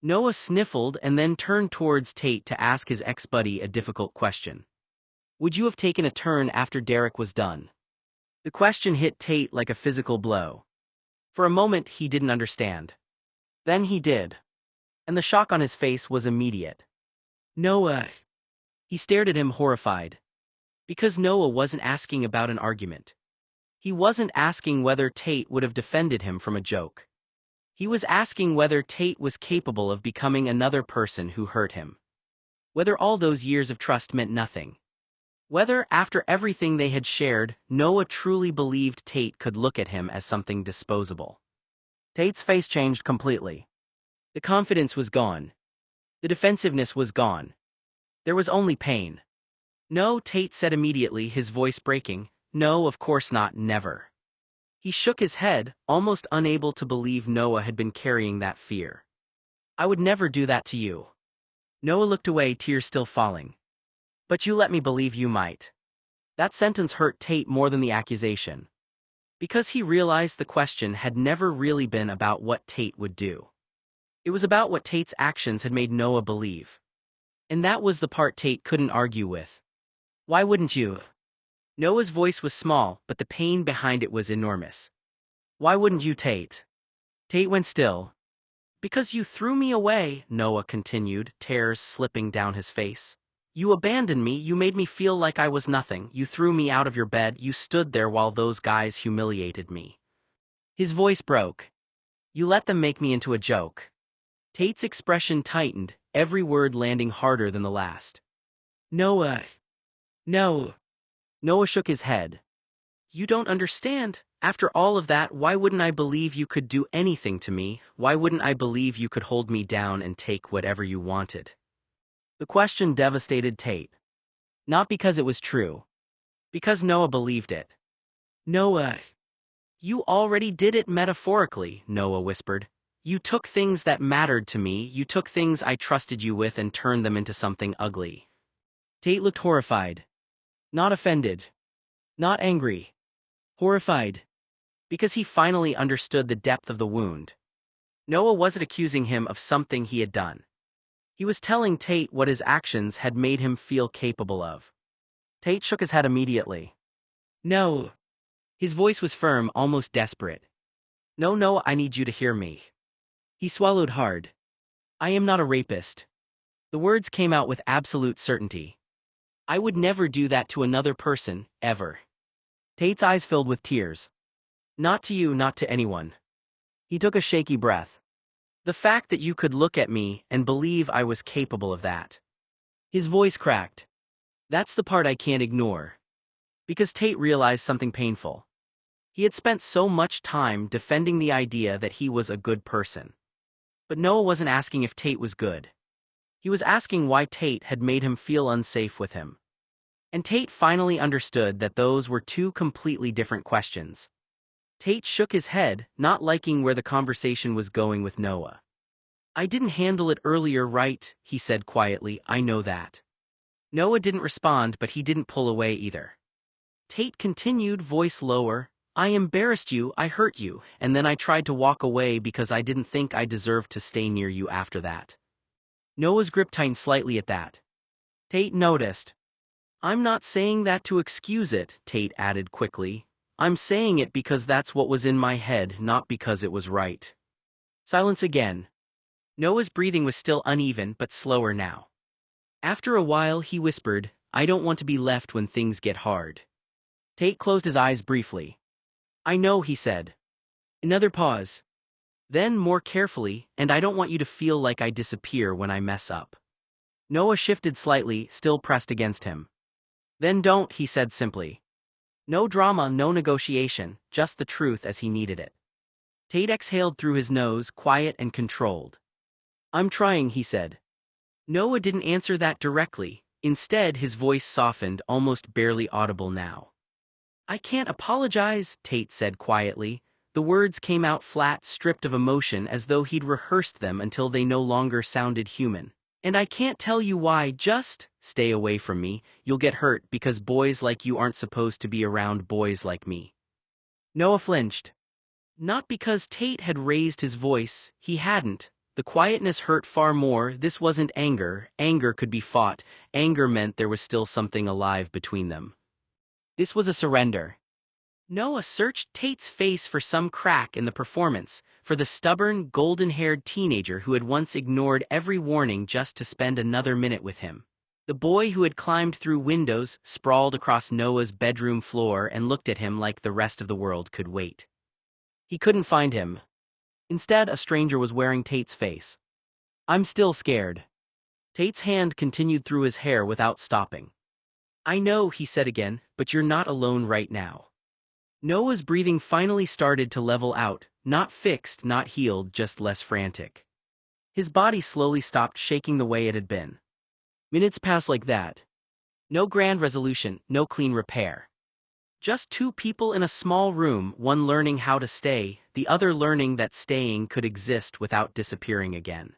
Noah sniffled and then turned towards Tate to ask his ex-buddy a difficult question. Would you have taken a turn after Derek was done? The question hit Tate like a physical blow. For a moment he didn't understand. Then he did. And the shock on his face was immediate. Noah. He stared at him horrified. Because Noah wasn't asking about an argument. He wasn't asking whether Tate would have defended him from a joke. He was asking whether Tate was capable of becoming another person who hurt him. Whether all those years of trust meant nothing. Whether, after everything they had shared, Noah truly believed Tate could look at him as something disposable. Tate's face changed completely. The confidence was gone. The defensiveness was gone. There was only pain. No, Tate said immediately, his voice breaking. No, of course not, never. He shook his head, almost unable to believe Noah had been carrying that fear. I would never do that to you. Noah looked away, tears still falling. But you let me believe you might. That sentence hurt Tate more than the accusation. Because he realized the question had never really been about what Tate would do. It was about what Tate's actions had made Noah believe. And that was the part Tate couldn't argue with. Why wouldn't you? Noah's voice was small, but the pain behind it was enormous. Why wouldn't you, Tate? Tate went still. Because you threw me away, Noah continued, tears slipping down his face. You abandoned me, you made me feel like I was nothing, you threw me out of your bed, you stood there while those guys humiliated me. His voice broke. You let them make me into a joke. Tate's expression tightened, every word landing harder than the last. Noah. No. Noah shook his head. You don't understand. After all of that, why wouldn't I believe you could do anything to me? Why wouldn't I believe you could hold me down and take whatever you wanted? The question devastated Tate. Not because it was true. Because Noah believed it. Noah. You already did it metaphorically, Noah whispered. You took things that mattered to me, you took things I trusted you with and turned them into something ugly. Tate looked horrified. Not offended. Not angry. Horrified. Because he finally understood the depth of the wound. Noah wasn't accusing him of something he had done. He was telling Tate what his actions had made him feel capable of. Tate shook his head immediately. No. His voice was firm, almost desperate. No, I need you to hear me. He swallowed hard. I am not a rapist. The words came out with absolute certainty. I would never do that to another person, ever. Tate's eyes filled with tears. Not to you, not to anyone. He took a shaky breath. The fact that you could look at me and believe I was capable of that. His voice cracked. That's the part I can't ignore. Because Tate realized something painful. He had spent so much time defending the idea that he was a good person. But Noah wasn't asking if Tate was good. He was asking why Tate had made him feel unsafe with him. And Tate finally understood that those were two completely different questions. Tate shook his head, not liking where the conversation was going with Noah. I didn't handle it earlier right, he said quietly, I know that. Noah didn't respond, but he didn't pull away either. Tate continued, voice lower, I embarrassed you, I hurt you, and then I tried to walk away because I didn't think I deserved to stay near you after that. Noah's grip tightened slightly at that. Tate noticed. I'm not saying that to excuse it, Tate added quickly. I'm saying it because that's what was in my head, not because it was right. Silence again. Noah's breathing was still uneven but slower now. After a while he whispered, I don't want to be left when things get hard. Tate closed his eyes briefly. I know, he said. Another pause. Then, more carefully, and I don't want you to feel like I disappear when I mess up. Noah shifted slightly, still pressed against him. Then don't, he said simply. No drama, no negotiation, just the truth as he needed it. Tate exhaled through his nose, quiet and controlled. I'm trying, he said. Noah didn't answer that directly. Instead, his voice softened, almost barely audible now. I can't apologize, Tate said quietly. The words came out flat, stripped of emotion, as though he'd rehearsed them until they no longer sounded human. And I can't tell you why, just stay away from me, you'll get hurt because boys like you aren't supposed to be around boys like me. Noah flinched. Not because Tate had raised his voice, he hadn't, The quietness hurt far more. This wasn't anger. Anger could be fought. Anger meant there was still something alive between them. This was a surrender. Noah searched Tate's face for some crack in the performance, for the stubborn, golden-haired teenager who had once ignored every warning just to spend another minute with him. The boy who had climbed through windows, sprawled across Noah's bedroom floor and looked at him like the rest of the world could wait. He couldn't find him. Instead, a stranger was wearing Tate's face. "I'm still scared." Tate's hand continued through his hair without stopping. "I know," he said again, "but you're not alone right now." Noah's breathing finally started to level out, not fixed, not healed, just less frantic. His body slowly stopped shaking the way it had been. Minutes passed like that. No grand resolution, no clean repair. Just two people in a small room, one learning how to stay, the other learning that staying could exist without disappearing again.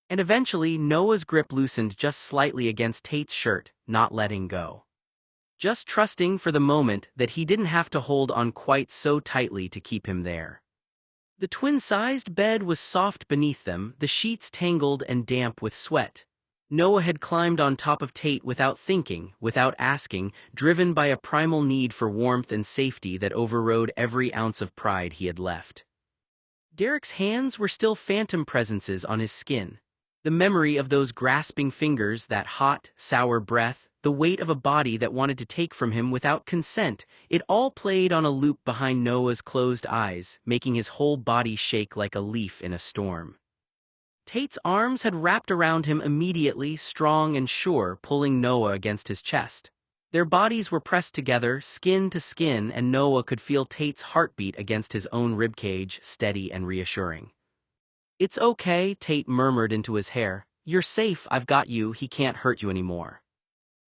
And eventually, Noah's grip loosened just slightly against Tate's shirt, not letting go. Just trusting for the moment that he didn't have to hold on quite so tightly to keep him there. The twin-sized bed was soft beneath them, the sheets tangled and damp with sweat. Noah had climbed on top of Tate without thinking, without asking, driven by a primal need for warmth and safety that overrode every ounce of pride he had left. Derek's hands were still phantom presences on his skin. The memory of those grasping fingers, that hot, sour breath, the weight of a body that wanted to take from him without consent, it all played on a loop behind Noah's closed eyes, making his whole body shake like a leaf in a storm. Tate's arms had wrapped around him immediately, strong and sure, pulling Noah against his chest. Their bodies were pressed together, skin to skin, and Noah could feel Tate's heartbeat against his own ribcage, steady and reassuring. "It's okay," Tate murmured into his hair. "You're safe, I've got you, he can't hurt you anymore."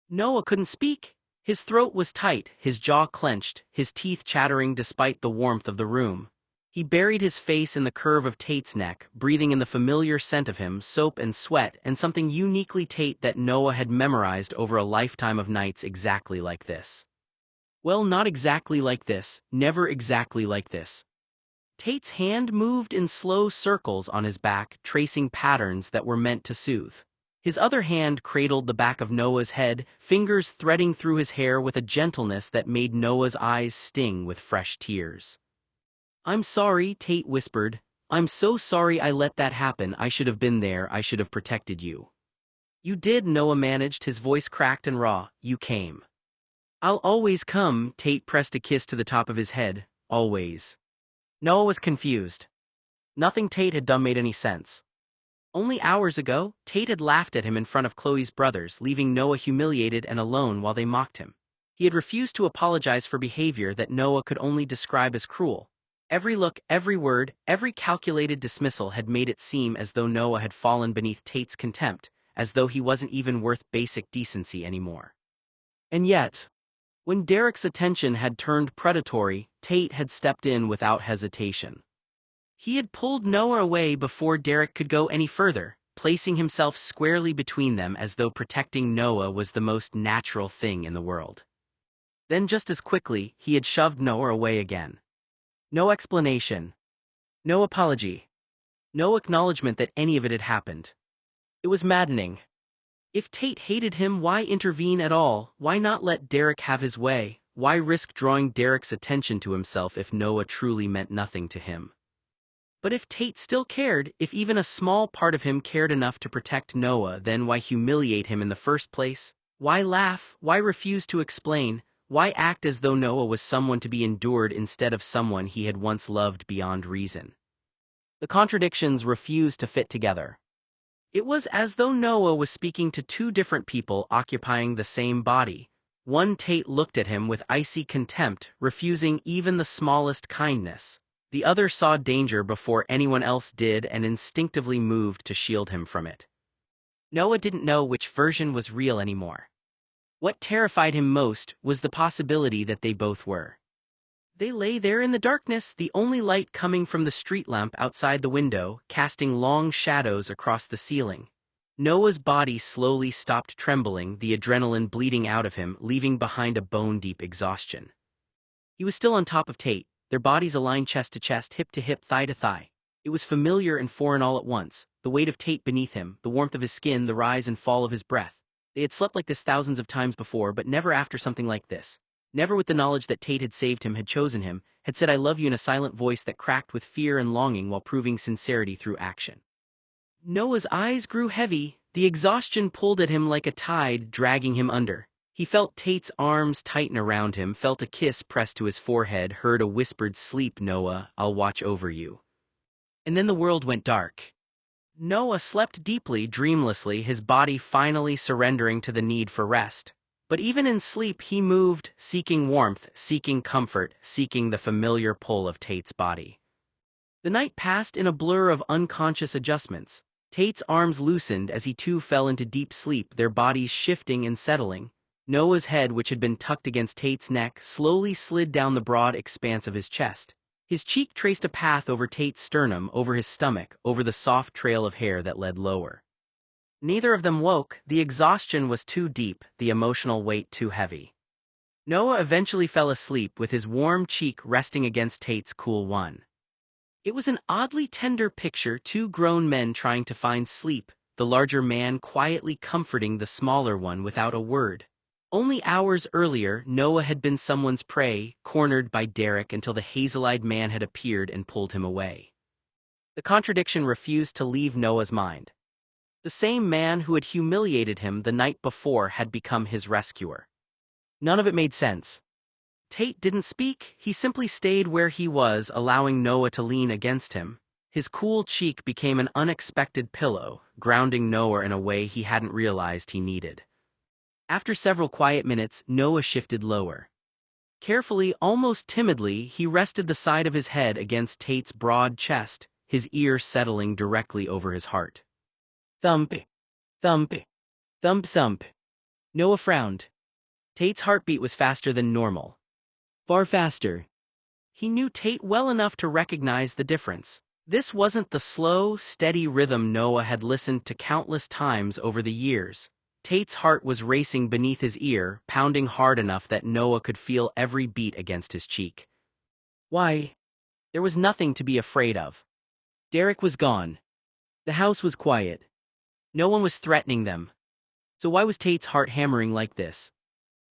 Noah couldn't speak. His throat was tight, his jaw clenched, his teeth chattering despite the warmth of the room. He buried his face in the curve of Tate's neck, breathing in the familiar scent of him, soap and sweat, and something uniquely Tate that Noah had memorized over a lifetime of nights exactly like this. Well, not exactly like this, never exactly like this. Tate's hand moved in slow circles on his back, tracing patterns that were meant to soothe. His other hand cradled the back of Noah's head, fingers threading through his hair with a gentleness that made Noah's eyes sting with fresh tears. "I'm sorry," Tate whispered. "I'm so sorry I let that happen. I should have been there. I should have protected you." "You did," Noah managed, his voice cracked and raw. "You came." "I'll always come," Tate pressed a kiss to the top of his head. "Always." Noah was confused. Nothing Tate had done made any sense. Only hours ago, Tate had laughed at him in front of Chloe's brothers, leaving Noah humiliated and alone while they mocked him. He had refused to apologize for behavior that Noah could only describe as cruel. Every look, every word, every calculated dismissal had made it seem as though Noah had fallen beneath Tate's contempt, as though he wasn't even worth basic decency anymore. And yet, when Derek's attention had turned predatory, Tate had stepped in without hesitation. He had pulled Noah away before Derek could go any further, placing himself squarely between them as though protecting Noah was the most natural thing in the world. Then just as quickly, he had shoved Noah away again. No explanation. No apology. No acknowledgement that any of it had happened. It was maddening. If Tate hated him, why intervene at all? Why not let Derek have his way? Why risk drawing Derek's attention to himself if Noah truly meant nothing to him? But if Tate still cared, if even a small part of him cared enough to protect Noah, then why humiliate him in the first place? Why laugh? Why refuse to explain? Why act as though Noah was someone to be endured instead of someone he had once loved beyond reason? The contradictions refused to fit together. It was as though Noah was speaking to two different people occupying the same body. One Tate looked at him with icy contempt, refusing even the smallest kindness. The other saw danger before anyone else did and instinctively moved to shield him from it. Noah didn't know which version was real anymore. What terrified him most was the possibility that they both were. They lay there in the darkness, the only light coming from the street lamp outside the window, casting long shadows across the ceiling. Noah's body slowly stopped trembling, the adrenaline bleeding out of him, leaving behind a bone-deep exhaustion. He was still on top of Tate, their bodies aligned chest to chest, hip to hip, thigh to thigh. It was familiar and foreign all at once, the weight of Tate beneath him, the warmth of his skin, the rise and fall of his breath. They had slept like this thousands of times before, but never after something like this. Never with the knowledge that Tate had saved him, had chosen him, had said I love you in a silent voice that cracked with fear and longing while proving sincerity through action. Noah's eyes grew heavy, the exhaustion pulled at him like a tide, dragging him under. He felt Tate's arms tighten around him, felt a kiss pressed to his forehead, heard a whispered "Sleep, Noah, I'll watch over you." And then the world went dark. Noah slept deeply, dreamlessly, his body finally surrendering to the need for rest. But even in sleep he moved, seeking warmth, seeking comfort, seeking the familiar pull of Tate's body. The night passed in a blur of unconscious adjustments. Tate's arms loosened as he too fell into deep sleep, their bodies shifting and settling. Noah's head, which had been tucked against Tate's neck, slowly slid down the broad expanse of his chest. His cheek traced a path over Tate's sternum, over his stomach, over the soft trail of hair that led lower. Neither of them woke, the exhaustion was too deep, the emotional weight too heavy. Noah eventually fell asleep with his warm cheek resting against Tate's cool one. It was an oddly tender picture, two grown men trying to find sleep, the larger man quietly comforting the smaller one without a word. Only hours earlier, Noah had been someone's prey, cornered by Derek until the hazel-eyed man had appeared and pulled him away. The contradiction refused to leave Noah's mind. The same man who had humiliated him the night before had become his rescuer. None of it made sense. Tate didn't speak, he simply stayed where he was, allowing Noah to lean against him. His cool cheek became an unexpected pillow, grounding Noah in a way he hadn't realized he needed. After several quiet minutes, Noah shifted lower. Carefully, almost timidly, he rested the side of his head against Tate's broad chest, his ear settling directly over his heart. Thump, thump, thump, thump. Noah frowned. Tate's heartbeat was faster than normal. Far faster. He knew Tate well enough to recognize the difference. This wasn't the slow, steady rhythm Noah had listened to countless times over the years. Tate's heart was racing beneath his ear, pounding hard enough that Noah could feel every beat against his cheek. Why? There was nothing to be afraid of. Derek was gone. The house was quiet. No one was threatening them. So why was Tate's heart hammering like this?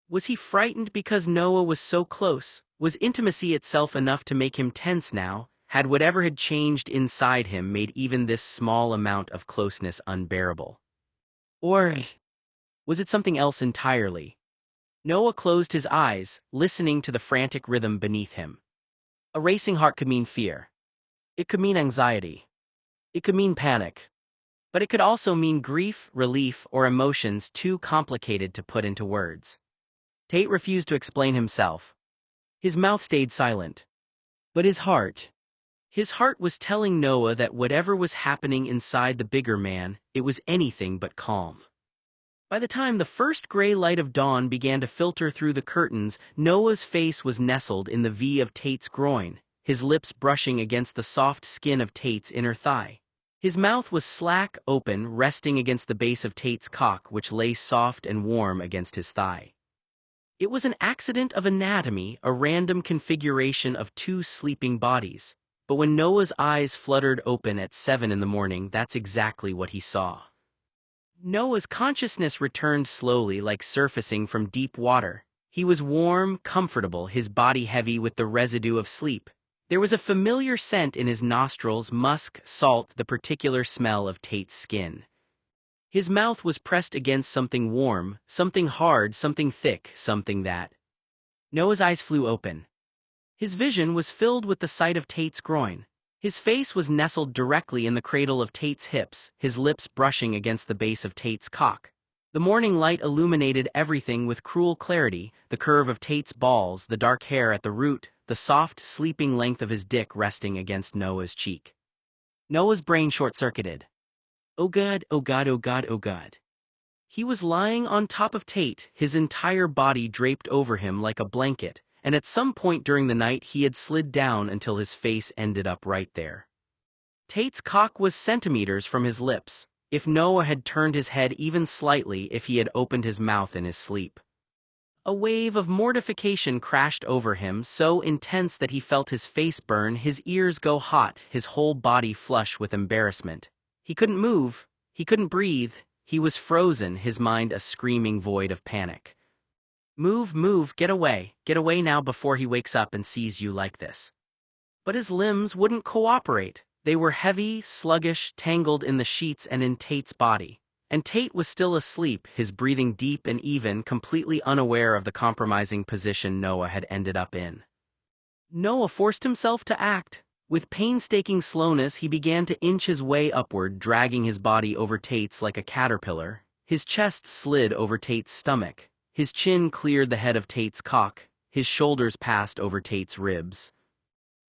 Was he frightened because Noah was so close? Was intimacy itself enough to make him tense now? Had whatever had changed inside him made even this small amount of closeness unbearable? Or was it something else entirely? Noah closed his eyes, listening to the frantic rhythm beneath him. A racing heart could mean fear. It could mean anxiety. It could mean panic. But it could also mean grief, relief, or emotions too complicated to put into words. Tate refused to explain himself. His mouth stayed silent. But his heart was telling Noah that whatever was happening inside the bigger man, it was anything but calm. By the time the first gray light of dawn began to filter through the curtains, Noah's face was nestled in the V of Tate's groin, his lips brushing against the soft skin of Tate's inner thigh. His mouth was slack open, resting against the base of Tate's cock, which lay soft and warm against his thigh. It was an accident of anatomy, a random configuration of two sleeping bodies. But when Noah's eyes fluttered open at 7 in the morning, that's exactly what he saw. Noah's consciousness returned slowly, like surfacing from deep water. He was warm, comfortable, his body heavy with the residue of sleep. There was a familiar scent in his nostrils, musk, salt, the particular smell of Tate's skin. His mouth was pressed against something warm, something hard, something thick, something that... Noah's eyes flew open. His vision was filled with the sight of Tate's groin. His face was nestled directly in the cradle of Tate's hips, his lips brushing against the base of Tate's cock. The morning light illuminated everything with cruel clarity, the curve of Tate's balls, the dark hair at the root, the soft, sleeping length of his dick resting against Noah's cheek. Noah's brain short-circuited. Oh God, oh God, oh God, oh God. He was lying on top of Tate, his entire body draped over him like a blanket, and at some point during the night he had slid down until his face ended up right there. Tate's cock was centimeters from his lips, if Noah had turned his head even slightly, if he had opened his mouth in his sleep. A wave of mortification crashed over him, so intense that he felt his face burn, his ears go hot, his whole body flush with embarrassment. He couldn't move, he couldn't breathe, he was frozen, his mind a screaming void of panic. Move, move, get away now before he wakes up and sees you like this. But his limbs wouldn't cooperate. They were heavy, sluggish, tangled in the sheets and in Tate's body. And Tate was still asleep, his breathing deep and even, completely unaware of the compromising position Noah had ended up in. Noah forced himself to act. With painstaking slowness, he began to inch his way upward, dragging his body over Tate's like a caterpillar. His chest slid over Tate's stomach. His chin cleared the head of Tate's cock. His shoulders passed over Tate's ribs.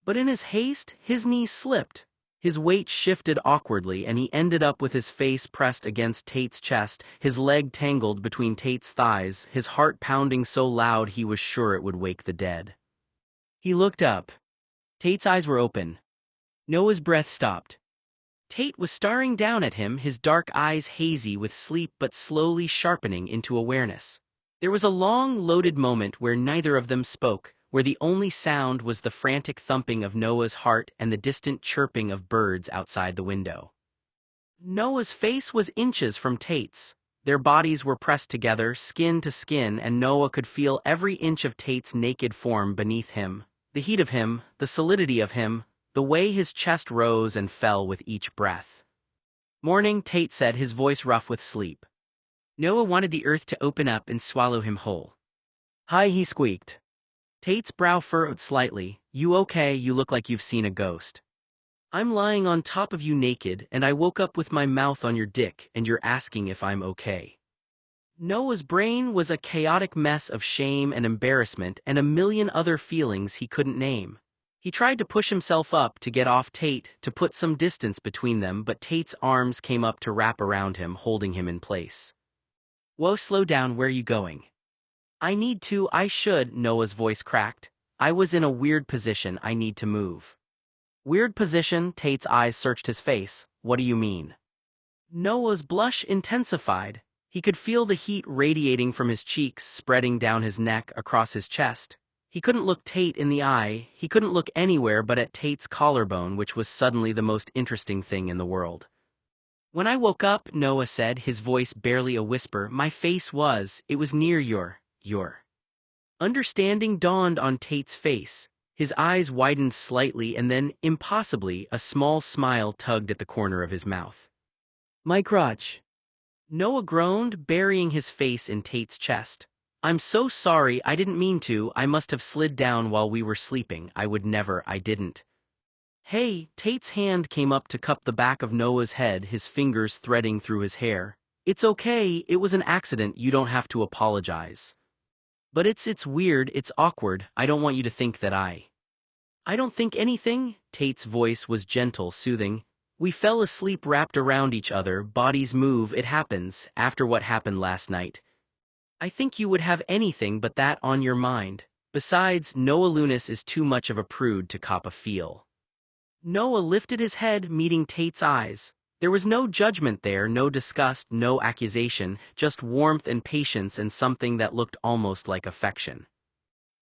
But in his haste, his knees slipped. His weight shifted awkwardly, and he ended up with his face pressed against Tate's chest, his leg tangled between Tate's thighs, his heart pounding so loud he was sure it would wake the dead. He looked up. Tate's eyes were open. Noah's breath stopped. Tate was staring down at him, his dark eyes hazy with sleep but slowly sharpening into awareness. There was a long, loaded moment where neither of them spoke, where the only sound was the frantic thumping of Noah's heart and the distant chirping of birds outside the window. Noah's face was inches from Tate's. Their bodies were pressed together, skin to skin, and Noah could feel every inch of Tate's naked form beneath him. The heat of him, the solidity of him, the way his chest rose and fell with each breath. "Morning," Tate said, his voice rough with sleep. Noah wanted the earth to open up and swallow him whole. "Hi," he squeaked. Tate's brow furrowed slightly. "You okay? You look like you've seen a ghost." "I'm lying on top of you naked, and I woke up with my mouth on your dick, and you're asking if I'm okay." Noah's brain was a chaotic mess of shame and embarrassment and a million other feelings he couldn't name. He tried to push himself up to get off Tate, to put some distance between them, but Tate's arms came up to wrap around him, holding him in place. "Whoa, slow down, where you going?" I should, Noah's voice cracked. "I was in a weird position, I need to move." "Weird position?" Tate's eyes searched his face. "What do you mean?" Noah's blush intensified. He could feel the heat radiating from his cheeks, spreading down his neck, across his chest. He couldn't look Tate in the eye, he couldn't look anywhere but at Tate's collarbone, which was suddenly the most interesting thing in the world. "When I woke up," Noah said, his voice barely a whisper, it was near your. Understanding dawned on Tate's face. His eyes widened slightly and then, impossibly, a small smile tugged at the corner of his mouth. "My crotch." Noah groaned, burying his face in Tate's chest. "I'm so sorry, I didn't mean to, I must have slid down while we were sleeping, I didn't." "Hey," Tate's hand came up to cup the back of Noah's head, his fingers threading through his hair. "It's okay, it was an accident, you don't have to apologize." "But it's weird, it's awkward, I don't want you to think that I don't think anything." Tate's voice was gentle, soothing. "We fell asleep wrapped around each other, bodies move, it happens, after what happened last night. I think you would have anything but that on your mind. Besides, Noah Lunas is too much of a prude to cop a feel." Noah lifted his head, meeting Tate's eyes. There was no judgment there, no disgust, no accusation, just warmth and patience and something that looked almost like affection.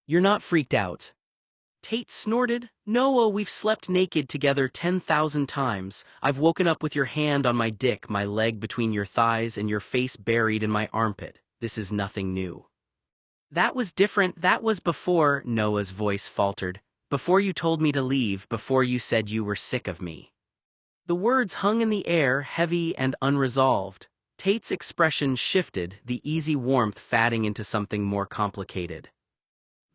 "You're not freaked out?" Tate snorted. "Noah, we've slept naked together 10,000 times. I've woken up with your hand on my dick, my leg between your thighs, and your face buried in my armpit. This is nothing new." "That was different, that was before," Noah's voice faltered. "Before you told me to leave, before you said you were sick of me." The words hung in the air, heavy and unresolved. Tate's expression shifted, the easy warmth fading into something more complicated.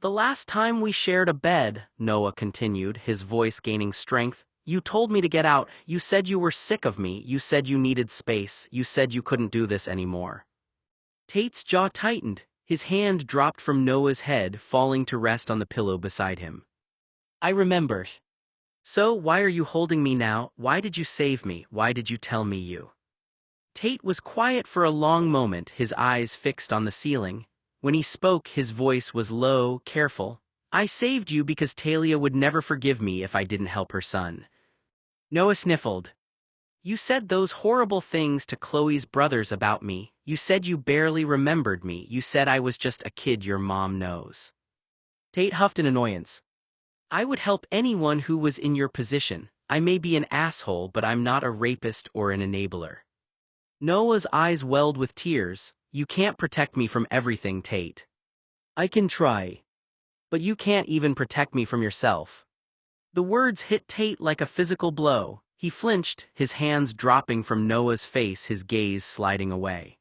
"The last time we shared a bed," Noah continued, his voice gaining strength, "you told me to get out, you said you were sick of me, you said you needed space, you said you couldn't do this anymore." Tate's jaw tightened, his hand dropped from Noah's head, falling to rest on the pillow beside him. "I remember." "So, why are you holding me now? Why did you save me? Why did you tell me you?" Tate was quiet for a long moment, his eyes fixed on the ceiling. When he spoke, his voice was low, careful. "I saved you because Talia would never forgive me if I didn't help her son." Noah sniffled. You said those horrible things to Chloe's brothers about me. You said you barely remembered me. You said I was just a kid your mom knows. Tate huffed in annoyance. I would help anyone who was in your position. I may be an asshole, but I'm not a rapist or an enabler. Noah's eyes welled with tears. You can't protect me from everything, Tate. I can try. But you can't even protect me from yourself. The words hit Tate like a physical blow. He flinched, his hands dropping from Noah's face, his gaze sliding away.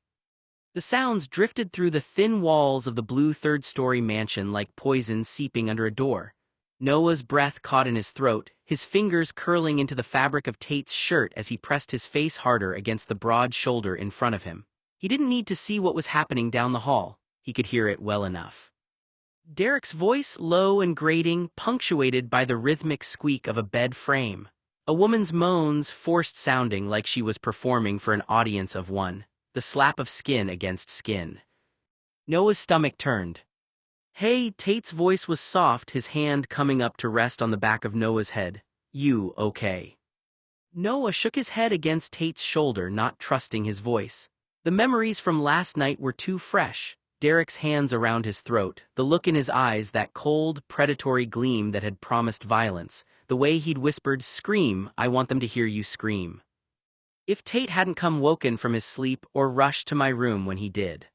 The sounds drifted through the thin walls of the blue third-story mansion like poison seeping under a door. Noah's breath caught in his throat, his fingers curling into the fabric of Tate's shirt as he pressed his face harder against the broad shoulder in front of him. He didn't need to see what was happening down the hall. He could hear it well enough. Derek's voice, low and grating, punctuated by the rhythmic squeak of a bed frame. A woman's moans, forced sounding like she was performing for an audience of one. The slap of skin against skin. Noah's stomach turned. Hey, Tate's voice was soft, his hand coming up to rest on the back of Noah's head. You okay? Noah shook his head against Tate's shoulder, not trusting his voice. The memories from last night were too fresh. Derek's hands around his throat, the look in his eyes, that cold, predatory gleam that had promised violence, the way he'd whispered, "Scream, I want them to hear you scream." If Tate hadn't come woken from his sleep or rushed to my room when he did.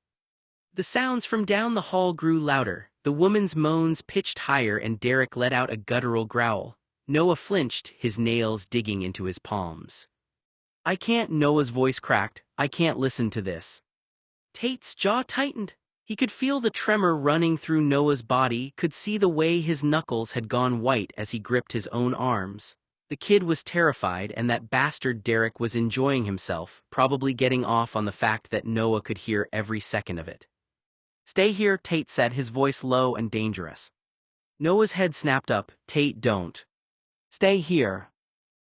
The sounds from down the hall grew louder, the woman's moans pitched higher, and Derek let out a guttural growl. Noah flinched, his nails digging into his palms. I can't, Noah's voice cracked, I can't listen to this. Tate's jaw tightened. He could feel the tremor running through Noah's body, could see the way his knuckles had gone white as he gripped his own arms. The kid was terrified, and that bastard Derek was enjoying himself, probably getting off on the fact that Noah could hear every second of it. Stay here, Tate said, his voice low and dangerous. Noah's head snapped up. Tate, don't. Stay here.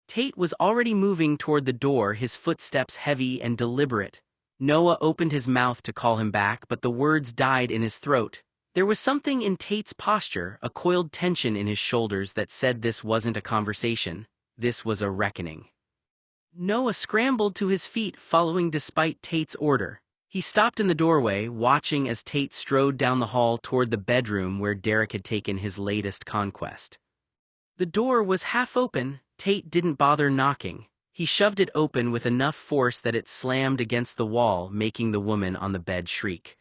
Tate was already moving toward the door, his footsteps heavy and deliberate. Noah opened his mouth to call him back, but the words died in his throat. There was something in Tate's posture, a coiled tension in his shoulders that said this wasn't a conversation, this was a reckoning. Noah scrambled to his feet, following despite Tate's order. He stopped in the doorway, watching as Tate strode down the hall toward the bedroom where Derek had taken his latest conquest. The door was half open. Tate didn't bother knocking. He shoved it open with enough force that it slammed against the wall, making the woman on the bed shriek.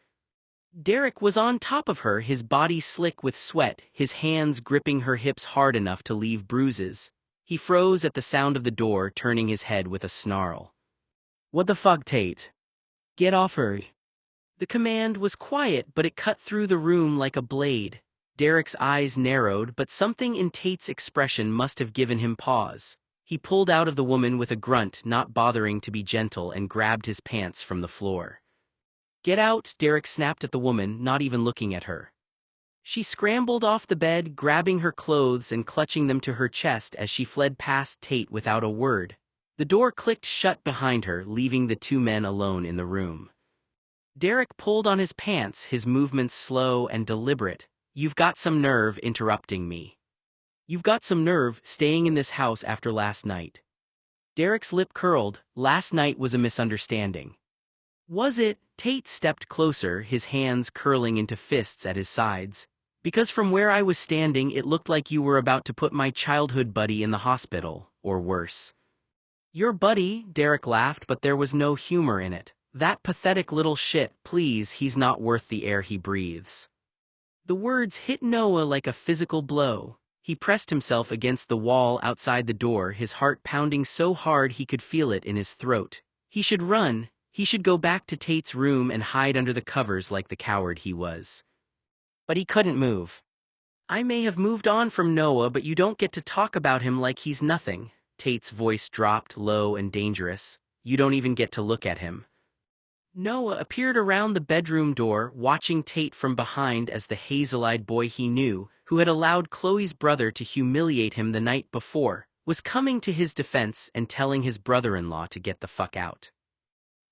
Derek was on top of her, his body slick with sweat, his hands gripping her hips hard enough to leave bruises. He froze at the sound of the door, turning his head with a snarl. What the fuck, Tate? Get off her. The command was quiet, but it cut through the room like a blade. Derek's eyes narrowed, but something in Tate's expression must have given him pause. He pulled out of the woman with a grunt, not bothering to be gentle, and grabbed his pants from the floor. Get out, Derek snapped at the woman, not even looking at her. She scrambled off the bed, grabbing her clothes and clutching them to her chest as she fled past Tate without a word. The door clicked shut behind her, leaving the two men alone in the room. Derek pulled on his pants, his movements slow and deliberate. You've got some nerve interrupting me. You've got some nerve staying in this house after last night. Derek's lip curled. Last night was a misunderstanding. Was it? Tate stepped closer, his hands curling into fists at his sides. Because from where I was standing it looked like you were about to put my childhood buddy in the hospital, or worse. Your buddy, Derek laughed, but there was no humor in it. That pathetic little shit, please, he's not worth the air he breathes. The words hit Noah like a physical blow. He pressed himself against the wall outside the door, his heart pounding so hard he could feel it in his throat. He should run. He should go back to Tate's room and hide under the covers like the coward he was. But he couldn't move. I may have moved on from Noah, but you don't get to talk about him like he's nothing. Tate's voice dropped, low and dangerous. You don't even get to look at him. Noah appeared around the bedroom door, watching Tate from behind as the hazel-eyed boy he knew, who had allowed Chloe's brother to humiliate him the night before, was coming to his defense and telling his brother-in-law to get the fuck out.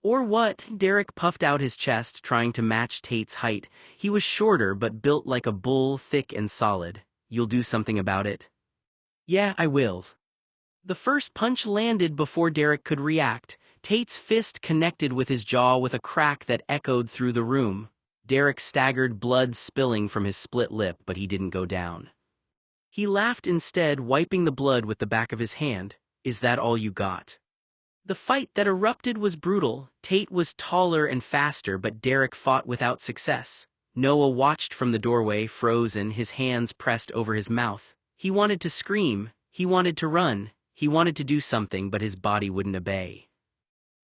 Or what? Derek puffed out his chest, trying to match Tate's height. He was shorter but built like a bull, thick and solid. You'll do something about it? Yeah, I will. The first punch landed before Derek could react. Tate's fist connected with his jaw with a crack that echoed through the room. Derek staggered, blood spilling from his split lip, but he didn't go down. He laughed instead, wiping the blood with the back of his hand. "Is that all you got?" The fight that erupted was brutal. Tate was taller and faster, but Derek fought without success. Noah watched from the doorway, frozen, his hands pressed over his mouth. He wanted to scream, he wanted to run, he wanted to do something, but his body wouldn't obey.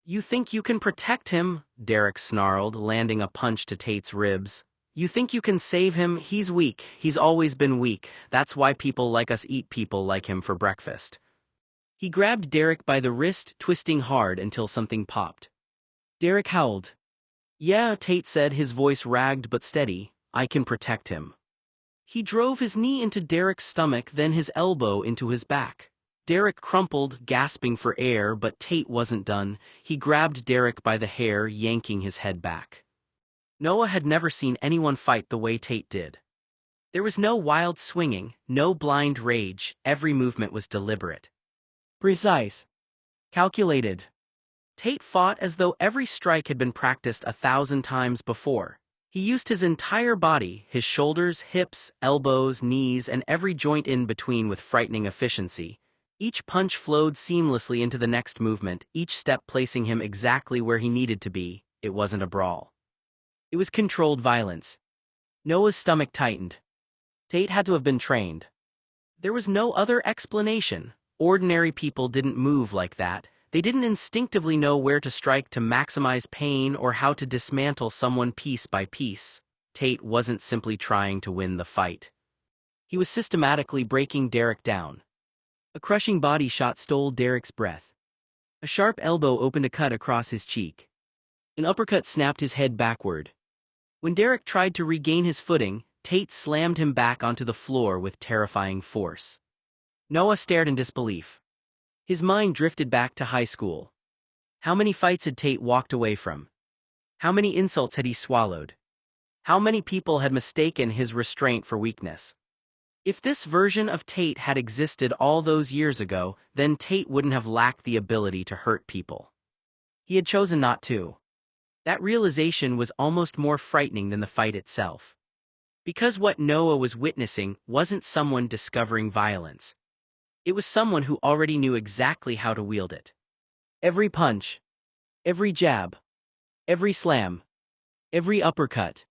"You think you can protect him?" Derek snarled, landing a punch to Tate's ribs. "You think you can save him? He's weak. He's always been weak. That's why people like us eat people like him for breakfast." He grabbed Derek by the wrist, twisting hard until something popped. Derek howled. "Yeah," Tate said, his voice ragged but steady. "I can protect him." He drove his knee into Derek's stomach, then his elbow into his back. Derek crumpled, gasping for air, but Tate wasn't done. He grabbed Derek by the hair, yanking his head back. Noah had never seen anyone fight the way Tate did. There was no wild swinging, no blind rage. Every movement was deliberate, precise, calculated. Tate fought as though every strike had been practiced 1,000 times before. He used his entire body, his shoulders, hips, elbows, knees, and every joint in between with frightening efficiency. Each punch flowed seamlessly into the next movement, each step placing him exactly where he needed to be. It wasn't a brawl. It was controlled violence. Noah's stomach tightened. Tate had to have been trained. There was no other explanation. Ordinary people didn't move like that. They didn't instinctively know where to strike to maximize pain or how to dismantle someone piece by piece. Tate wasn't simply trying to win the fight. He was systematically breaking Derek down. A crushing body shot stole Derek's breath. A sharp elbow opened a cut across his cheek. An uppercut snapped his head backward. When Derek tried to regain his footing, Tate slammed him back onto the floor with terrifying force. Noah stared in disbelief. His mind drifted back to high school. How many fights had Tate walked away from? How many insults had he swallowed? How many people had mistaken his restraint for weakness? If this version of Tate had existed all those years ago, then Tate wouldn't have lacked the ability to hurt people. He had chosen not to. That realization was almost more frightening than the fight itself. Because what Noah was witnessing wasn't someone discovering violence. It was someone who already knew exactly how to wield it. Every punch, every jab, every slam, every uppercut.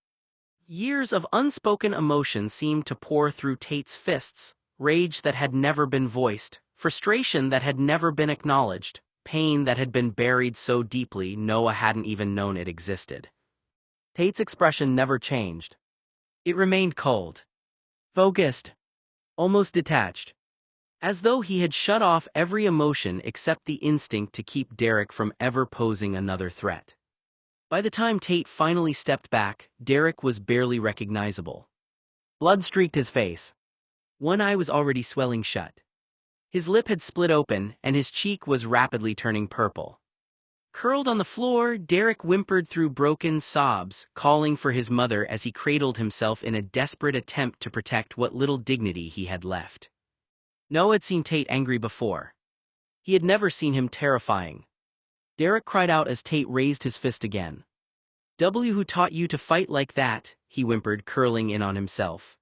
Years of unspoken emotion seemed to pour through Tate's fists, rage that had never been voiced, frustration that had never been acknowledged, pain that had been buried so deeply Noah hadn't even known it existed. Tate's expression never changed. It remained cold, focused, almost detached, as though he had shut off every emotion except the instinct to keep Derek from ever posing another threat. By the time Tate finally stepped back, Derek was barely recognizable. Blood streaked his face. One eye was already swelling shut. His lip had split open, and his cheek was rapidly turning purple. Curled on the floor, Derek whimpered through broken sobs, calling for his mother as he cradled himself in a desperate attempt to protect what little dignity he had left. Noah had seen Tate angry before. He had never seen him terrifying. Derek cried out as Tate raised his fist again. "Who taught you to fight like that?" he whimpered, curling in on himself.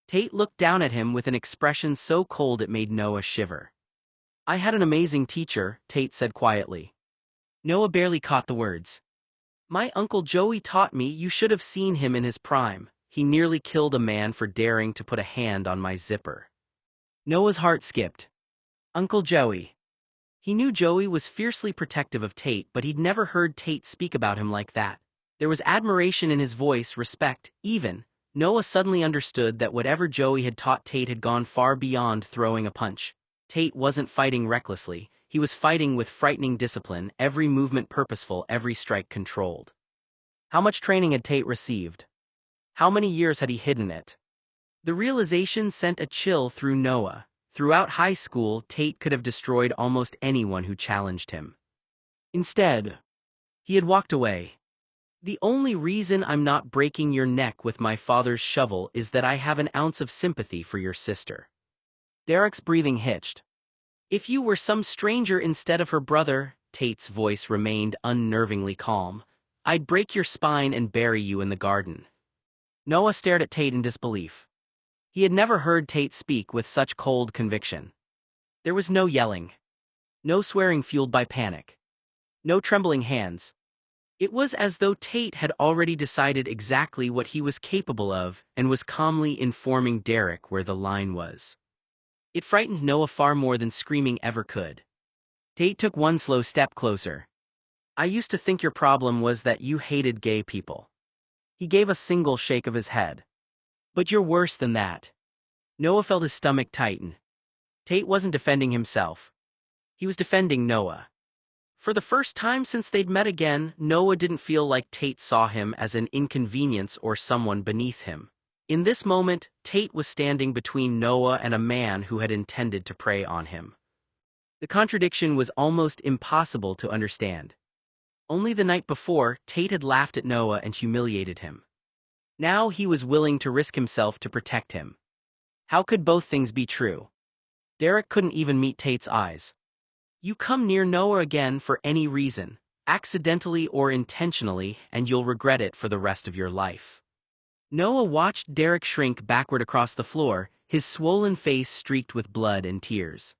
Tate looked down at him with an expression so cold it made Noah shiver. "I had an amazing teacher," Tate said quietly. Noah barely caught the words. "My Uncle Joey taught me. You should have seen him in his prime. He nearly killed a man for daring to put a hand on my zipper." Noah's heart skipped. Uncle Joey. He knew Joey was fiercely protective of Tate, but he'd never heard Tate speak about him like that. There was admiration in his voice, respect, even. Noah suddenly understood that whatever Joey had taught Tate had gone far beyond throwing a punch. Tate wasn't fighting recklessly. He was fighting with frightening discipline, every movement purposeful, every strike controlled. How much training had Tate received? How many years had he hidden it? The realization sent a chill through Noah. Throughout high school, Tate could have destroyed almost anyone who challenged him. Instead, he had walked away. "The only reason I'm not breaking your neck with my father's shovel is that I have an ounce of sympathy for your sister." Derek's breathing hitched. If you were some stranger instead of her brother, Tate's voice remained unnervingly calm, I'd break your spine and bury you in the garden. Noah stared at Tate in disbelief. He had never heard Tate speak with such cold conviction. There was no yelling. No swearing fueled by panic. No trembling hands. It was as though Tate had already decided exactly what he was capable of and was calmly informing Derek where the line was. It frightened Noah far more than screaming ever could. Tate took one slow step closer. I used to think your problem was that you hated gay people. He gave a single shake of his head. But you're worse than that. Noah felt his stomach tighten. Tate wasn't defending himself. He was defending Noah. For the first time since they'd met again, Noah didn't feel like Tate saw him as an inconvenience or someone beneath him. In this moment, Tate was standing between Noah and a man who had intended to prey on him. The contradiction was almost impossible to understand. Only the night before, Tate had laughed at Noah and humiliated him. Now he was willing to risk himself to protect him. How could both things be true? Derek couldn't even meet Tate's eyes. You come near Noah again for any reason, accidentally or intentionally, and you'll regret it for the rest of your life. Noah watched Derek shrink backward across the floor, his swollen face streaked with blood and tears.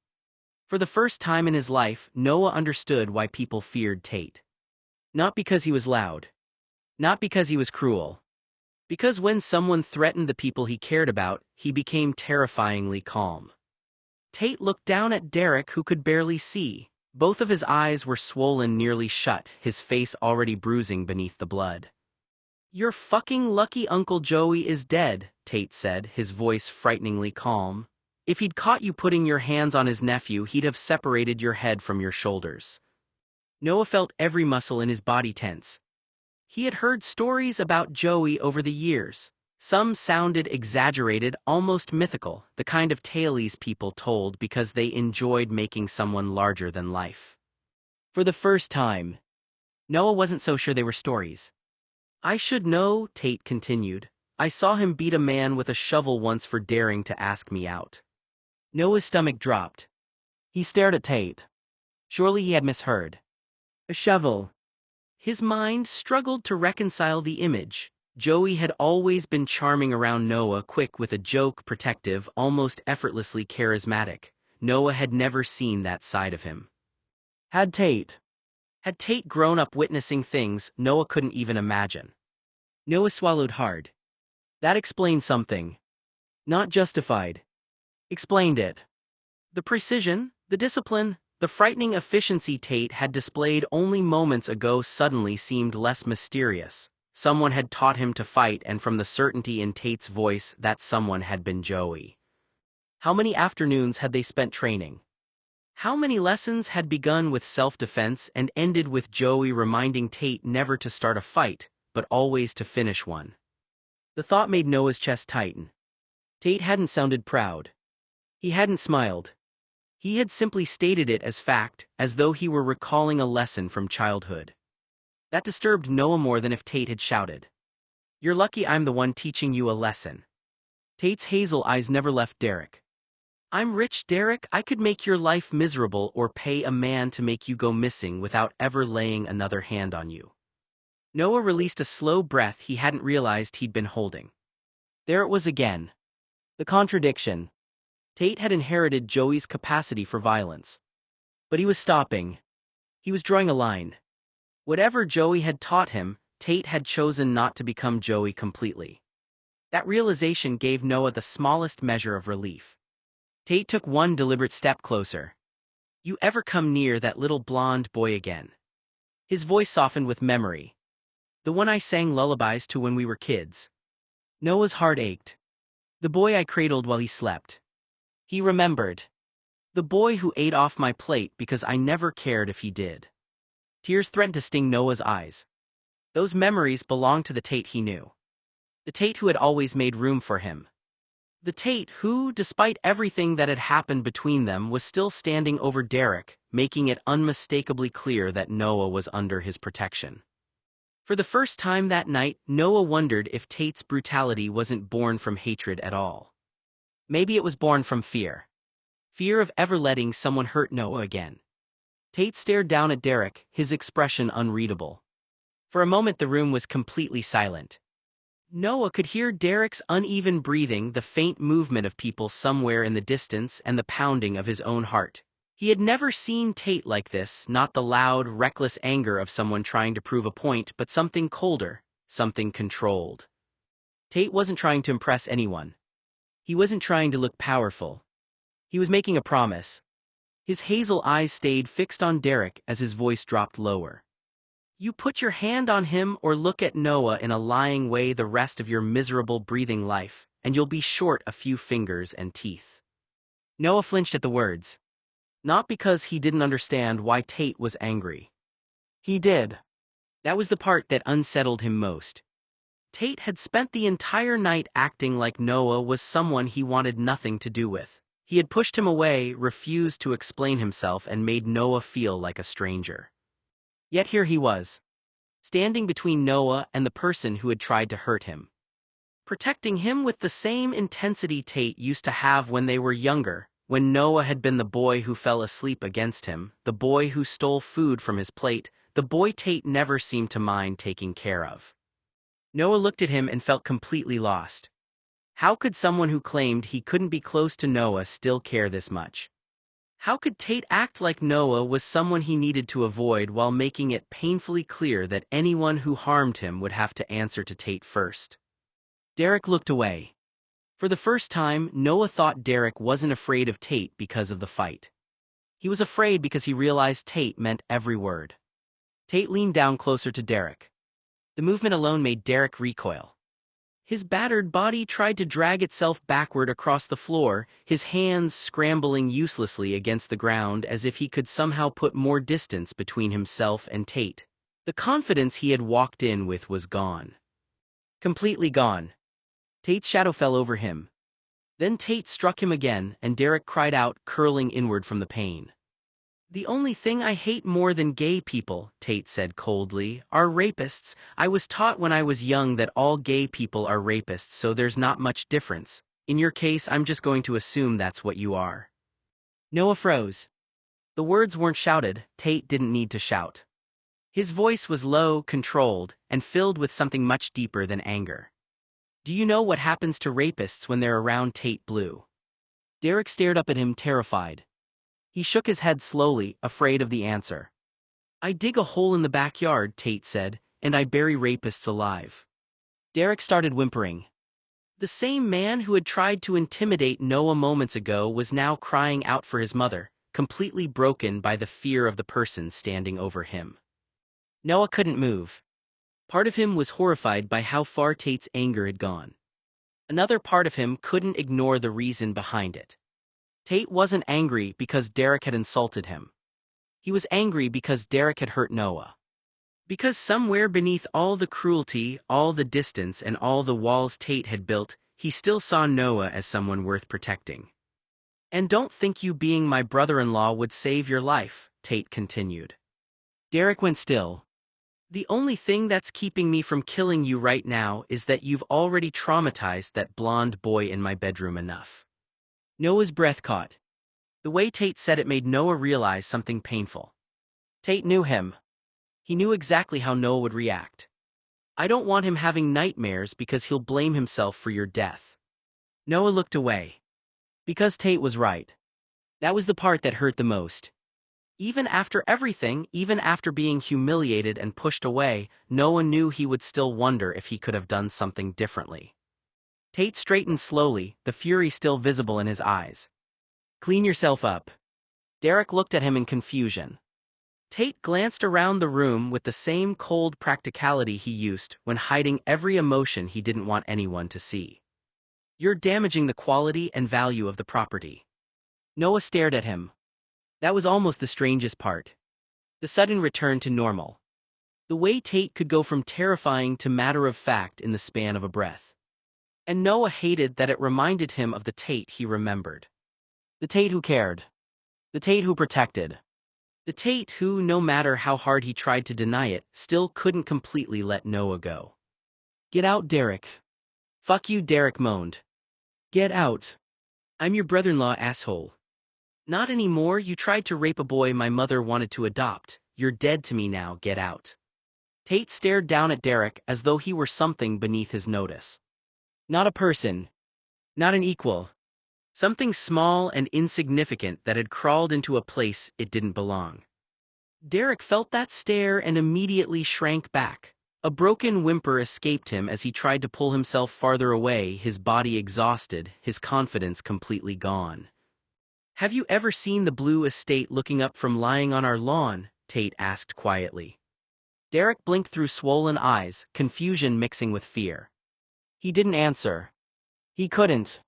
For the first time in his life, Noah understood why people feared Tate. Not because he was loud. Not because he was cruel. Because when someone threatened the people he cared about, he became terrifyingly calm. Tate looked down at Derek, who could barely see. Both of his eyes were swollen nearly shut, his face already bruising beneath the blood. You're fucking lucky Uncle Joey is dead, Tate said, his voice frighteningly calm. If he'd caught you putting your hands on his nephew, he'd have separated your head from your shoulders. Noah felt every muscle in his body tense. He had heard stories about Joey over the years. Some sounded exaggerated, almost mythical, the kind of tales people told because they enjoyed making someone larger than life. For the first time, Noah wasn't so sure they were stories. I should know, Tate continued. I saw him beat a man with a shovel once for daring to ask me out. Noah's stomach dropped. He stared at Tate. Surely he had misheard. A shovel. His mind struggled to reconcile the image. Joey had always been charming around Noah, quick with a joke, protective, almost effortlessly charismatic. Noah had never seen that side of him. Had Tate grown up witnessing things Noah couldn't even imagine? Noah swallowed hard. That explained something. Not justified. Explained it. The precision, the discipline, the frightening efficiency Tate had displayed only moments ago suddenly seemed less mysterious. Someone had taught him to fight, and from the certainty in Tate's voice, that someone had been Joey. How many afternoons had they spent training? How many lessons had begun with self-defense and ended with Joey reminding Tate never to start a fight, but always to finish one? The thought made Noah's chest tighten. Tate hadn't sounded proud. He hadn't smiled. He had simply stated it as fact, as though he were recalling a lesson from childhood. That disturbed Noah more than if Tate had shouted. You're lucky I'm the one teaching you a lesson. Tate's hazel eyes never left Derek. I'm rich, Derek. I could make your life miserable or pay a man to make you go missing without ever laying another hand on you. Noah released a slow breath he hadn't realized he'd been holding. There it was again. The contradiction. Tate had inherited Joey's capacity for violence. But he was stopping. He was drawing a line. Whatever Joey had taught him, Tate had chosen not to become Joey completely. That realization gave Noah the smallest measure of relief. Tate took one deliberate step closer. You ever come near that little blonde boy again? His voice softened with memory. The one I sang lullabies to when we were kids. Noah's heart ached. The boy I cradled while he slept. He remembered. The boy who ate off my plate because I never cared if he did. Tears threatened to sting Noah's eyes. Those memories belonged to the Tate he knew. The Tate who had always made room for him. The Tate who, despite everything that had happened between them, was still standing over Derek, making it unmistakably clear that Noah was under his protection. For the first time that night, Noah wondered if Tate's brutality wasn't born from hatred at all. Maybe it was born from fear. Fear of ever letting someone hurt Noah again. Tate stared down at Derek, his expression unreadable. For a moment the room was completely silent. Noah could hear Derek's uneven breathing, the faint movement of people somewhere in the distance, and the pounding of his own heart. He had never seen Tate like this, not the loud, reckless anger of someone trying to prove a point, but something colder, something controlled. Tate wasn't trying to impress anyone. He wasn't trying to look powerful. He was making a promise. His hazel eyes stayed fixed on Derek as his voice dropped lower. You put your hand on him or look at Noah in a lying way the rest of your miserable breathing life, and you'll be short a few fingers and teeth. Noah flinched at the words. Not because he didn't understand why Tate was angry. He did. That was the part that unsettled him most. Tate had spent the entire night acting like Noah was someone he wanted nothing to do with. He had pushed him away, refused to explain himself, and made Noah feel like a stranger. Yet here he was, standing between Noah and the person who had tried to hurt him. Protecting him with the same intensity Tate used to have when they were younger, when Noah had been the boy who fell asleep against him, the boy who stole food from his plate, the boy Tate never seemed to mind taking care of. Noah looked at him and felt completely lost. How could someone who claimed he couldn't be close to Noah still care this much? How could Tate act like Noah was someone he needed to avoid while making it painfully clear that anyone who harmed him would have to answer to Tate first? Derek looked away. For the first time, Noah thought Derek wasn't afraid of Tate because of the fight. He was afraid because he realized Tate meant every word. Tate leaned down closer to Derek. The movement alone made Derek recoil. His battered body tried to drag itself backward across the floor, his hands scrambling uselessly against the ground as if he could somehow put more distance between himself and Tate. The confidence he had walked in with was gone. Completely gone. Tate's shadow fell over him. Then Tate struck him again, and Derek cried out, curling inward from the pain. The only thing I hate more than gay people, Tate said coldly, are rapists. I was taught when I was young that all gay people are rapists, so there's not much difference. In your case, I'm just going to assume that's what you are. Noah froze. The words weren't shouted. Tate didn't need to shout. His voice was low, controlled, and filled with something much deeper than anger. Do you know what happens to rapists when they're around Tate Blue? Derek stared up at him, terrified. He shook his head slowly, afraid of the answer. I dig a hole in the backyard, Tate said, and I bury rapists alive. Derek started whimpering. The same man who had tried to intimidate Noah moments ago was now crying out for his mother, completely broken by the fear of the person standing over him. Noah couldn't move. Part of him was horrified by how far Tate's anger had gone. Another part of him couldn't ignore the reason behind it. Tate wasn't angry because Derek had insulted him. He was angry because Derek had hurt Noah. Because somewhere beneath all the cruelty, all the distance, and all the walls Tate had built, he still saw Noah as someone worth protecting. And don't think you being my brother-in-law would save your life, Tate continued. Derek went still. The only thing that's keeping me from killing you right now is that you've already traumatized that blonde boy in my bedroom enough. Noah's breath caught. The way Tate said it made Noah realize something painful. Tate knew him. He knew exactly how Noah would react. I don't want him having nightmares because he'll blame himself for your death. Noah looked away. Because Tate was right. That was the part that hurt the most. Even after everything, even after being humiliated and pushed away, Noah knew he would still wonder if he could have done something differently. Tate straightened slowly, the fury still visible in his eyes. Clean yourself up. Derek looked at him in confusion. Tate glanced around the room with the same cold practicality he used when hiding every emotion he didn't want anyone to see. You're damaging the quality and value of the property. Noah stared at him. That was almost the strangest part. The sudden return to normal. The way Tate could go from terrifying to matter-of-fact in the span of a breath. And Noah hated that it reminded him of the Tate he remembered. The Tate who cared. The Tate who protected. The Tate who, no matter how hard he tried to deny it, still couldn't completely let Noah go. Get out, Derek. Fuck you, Derek moaned. Get out. I'm your brother-in-law, asshole. Not anymore. You tried to rape a boy my mother wanted to adopt. You're dead to me now, get out. Tate stared down at Derek as though he were something beneath his notice. Not a person. Not an equal. Something small and insignificant that had crawled into a place it didn't belong. Derek felt that stare and immediately shrank back. A broken whimper escaped him as he tried to pull himself farther away, his body exhausted, his confidence completely gone. Have you ever seen the blue estate looking up from lying on our lawn? Tate asked quietly. Derek blinked through swollen eyes, confusion mixing with fear. He didn't answer. He couldn't.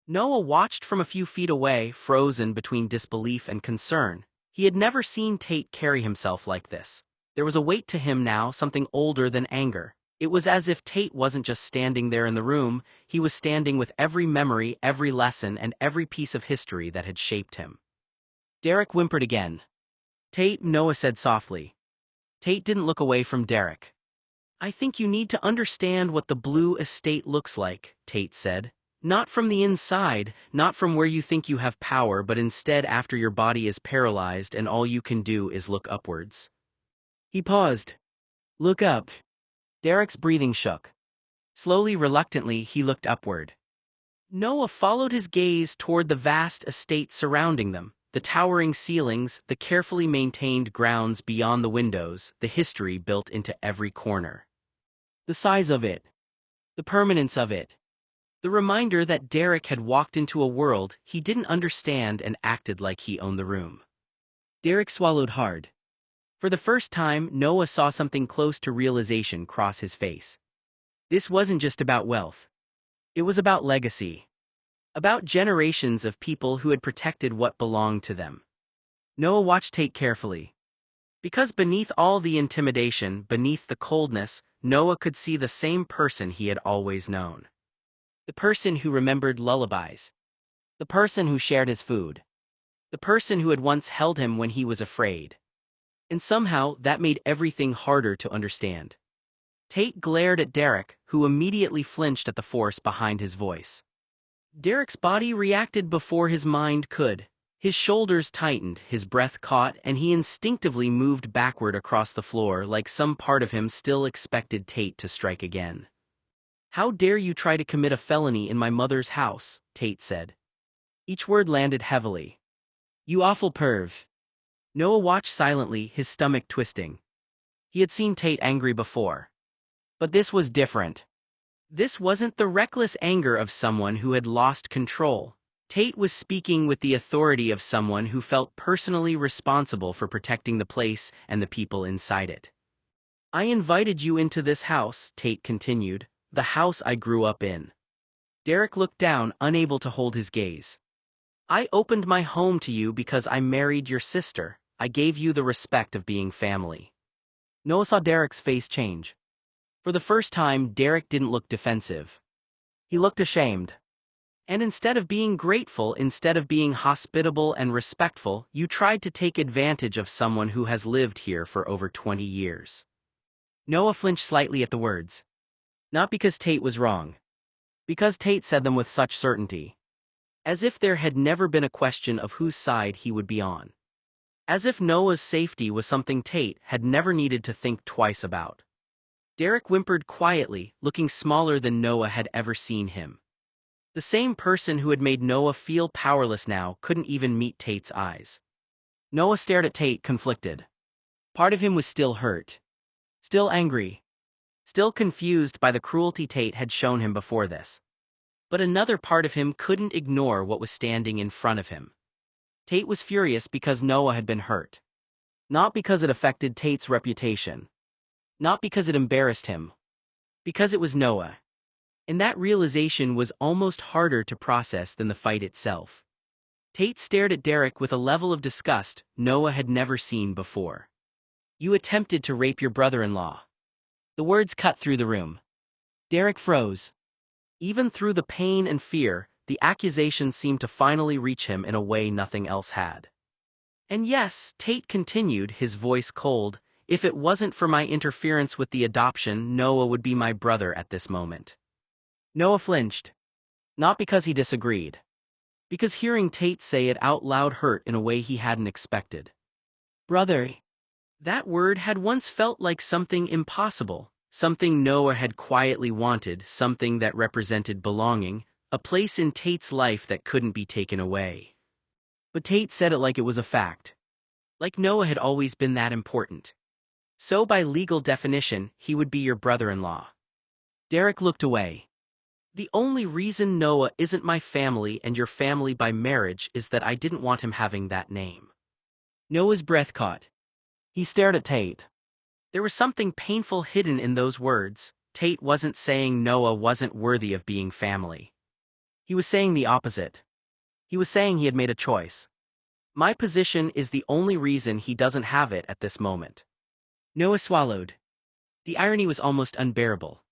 Noah watched from a few feet away, frozen between disbelief and concern. He had never seen Tate carry himself like this. There was a weight to him now, something older than anger. It was as if Tate wasn't just standing there in the room, he was standing with every memory, every lesson, and every piece of history that had shaped him. Derek whimpered again. Tate, Noah said softly. Tate didn't look away from Derek. I think you need to understand what the blue estate looks like, Tate said. Not from the inside, not from where you think you have power, but instead after your body is paralyzed and all you can do is look upwards. He paused. Look up. Derek's breathing shook. Slowly, reluctantly, he looked upward. Noah followed his gaze toward the vast estate surrounding them, the towering ceilings, the carefully maintained grounds beyond the windows, the history built into every corner. The size of it. The permanence of it. The reminder that Derek had walked into a world he didn't understand and acted like he owned the room. Derek swallowed hard. For the first time, Noah saw something close to realization cross his face. This wasn't just about wealth. It was about legacy. About generations of people who had protected what belonged to them. Noah watched Tate carefully. Because beneath all the intimidation, beneath the coldness, Noah could see the same person he had always known. The person who remembered lullabies. The person who shared his food. The person who had once held him when he was afraid. And somehow, that made everything harder to understand. Tate glared at Derek, who immediately flinched at the force behind his voice. Derek's body reacted before his mind could. His shoulders tightened, his breath caught, and he instinctively moved backward across the floor like some part of him still expected Tate to strike again. How dare you try to commit a felony in my mother's house, Tate said. Each word landed heavily. You awful perv. Noah watched silently, his stomach twisting. He had seen Tate angry before. But this was different. This wasn't the reckless anger of someone who had lost control. Tate was speaking with the authority of someone who felt personally responsible for protecting the place and the people inside it. I invited you into this house, Tate continued, the house I grew up in. Derek looked down, unable to hold his gaze. I opened my home to you because I married your sister. I gave you the respect of being family. Noah saw Derek's face change. For the first time, Derek didn't look defensive. He looked ashamed. And instead of being grateful, instead of being hospitable and respectful, you tried to take advantage of someone who has lived here for over 20 years. Noah flinched slightly at the words. Not because Tate was wrong. Because Tate said them with such certainty. As if there had never been a question of whose side he would be on. As if Noah's safety was something Tate had never needed to think twice about. Derek whimpered quietly, looking smaller than Noah had ever seen him. The same person who had made Noah feel powerless now couldn't even meet Tate's eyes. Noah stared at Tate, conflicted. Part of him was still hurt. Still angry. Still confused by the cruelty Tate had shown him before this. But another part of him couldn't ignore what was standing in front of him. Tate was furious because Noah had been hurt. Not because it affected Tate's reputation. Not because it embarrassed him. Because it was Noah. And that realization was almost harder to process than the fight itself. Tate stared at Derek with a level of disgust Noah had never seen before. You attempted to rape your brother-in-law. The words cut through the room. Derek froze. Even through the pain and fear, the accusation seemed to finally reach him in a way nothing else had. And yes, Tate continued, his voice cold, if it wasn't for my interference with the adoption, Noah would be my brother at this moment. Noah flinched. Not because he disagreed. Because hearing Tate say it out loud hurt in a way he hadn't expected. Brother. That word had once felt like something impossible, something Noah had quietly wanted, something that represented belonging, a place in Tate's life that couldn't be taken away. But Tate said it like it was a fact. Like Noah had always been that important. So by legal definition, he would be your brother-in-law. Derek looked away. The only reason Noah isn't my family and your family by marriage is that I didn't want him having that name. Noah's breath caught. He stared at Tate. There was something painful hidden in those words. Tate wasn't saying Noah wasn't worthy of being family. He was saying the opposite. He was saying he had made a choice. My position is the only reason he doesn't have it at this moment. Noah swallowed. The irony was almost unbearable.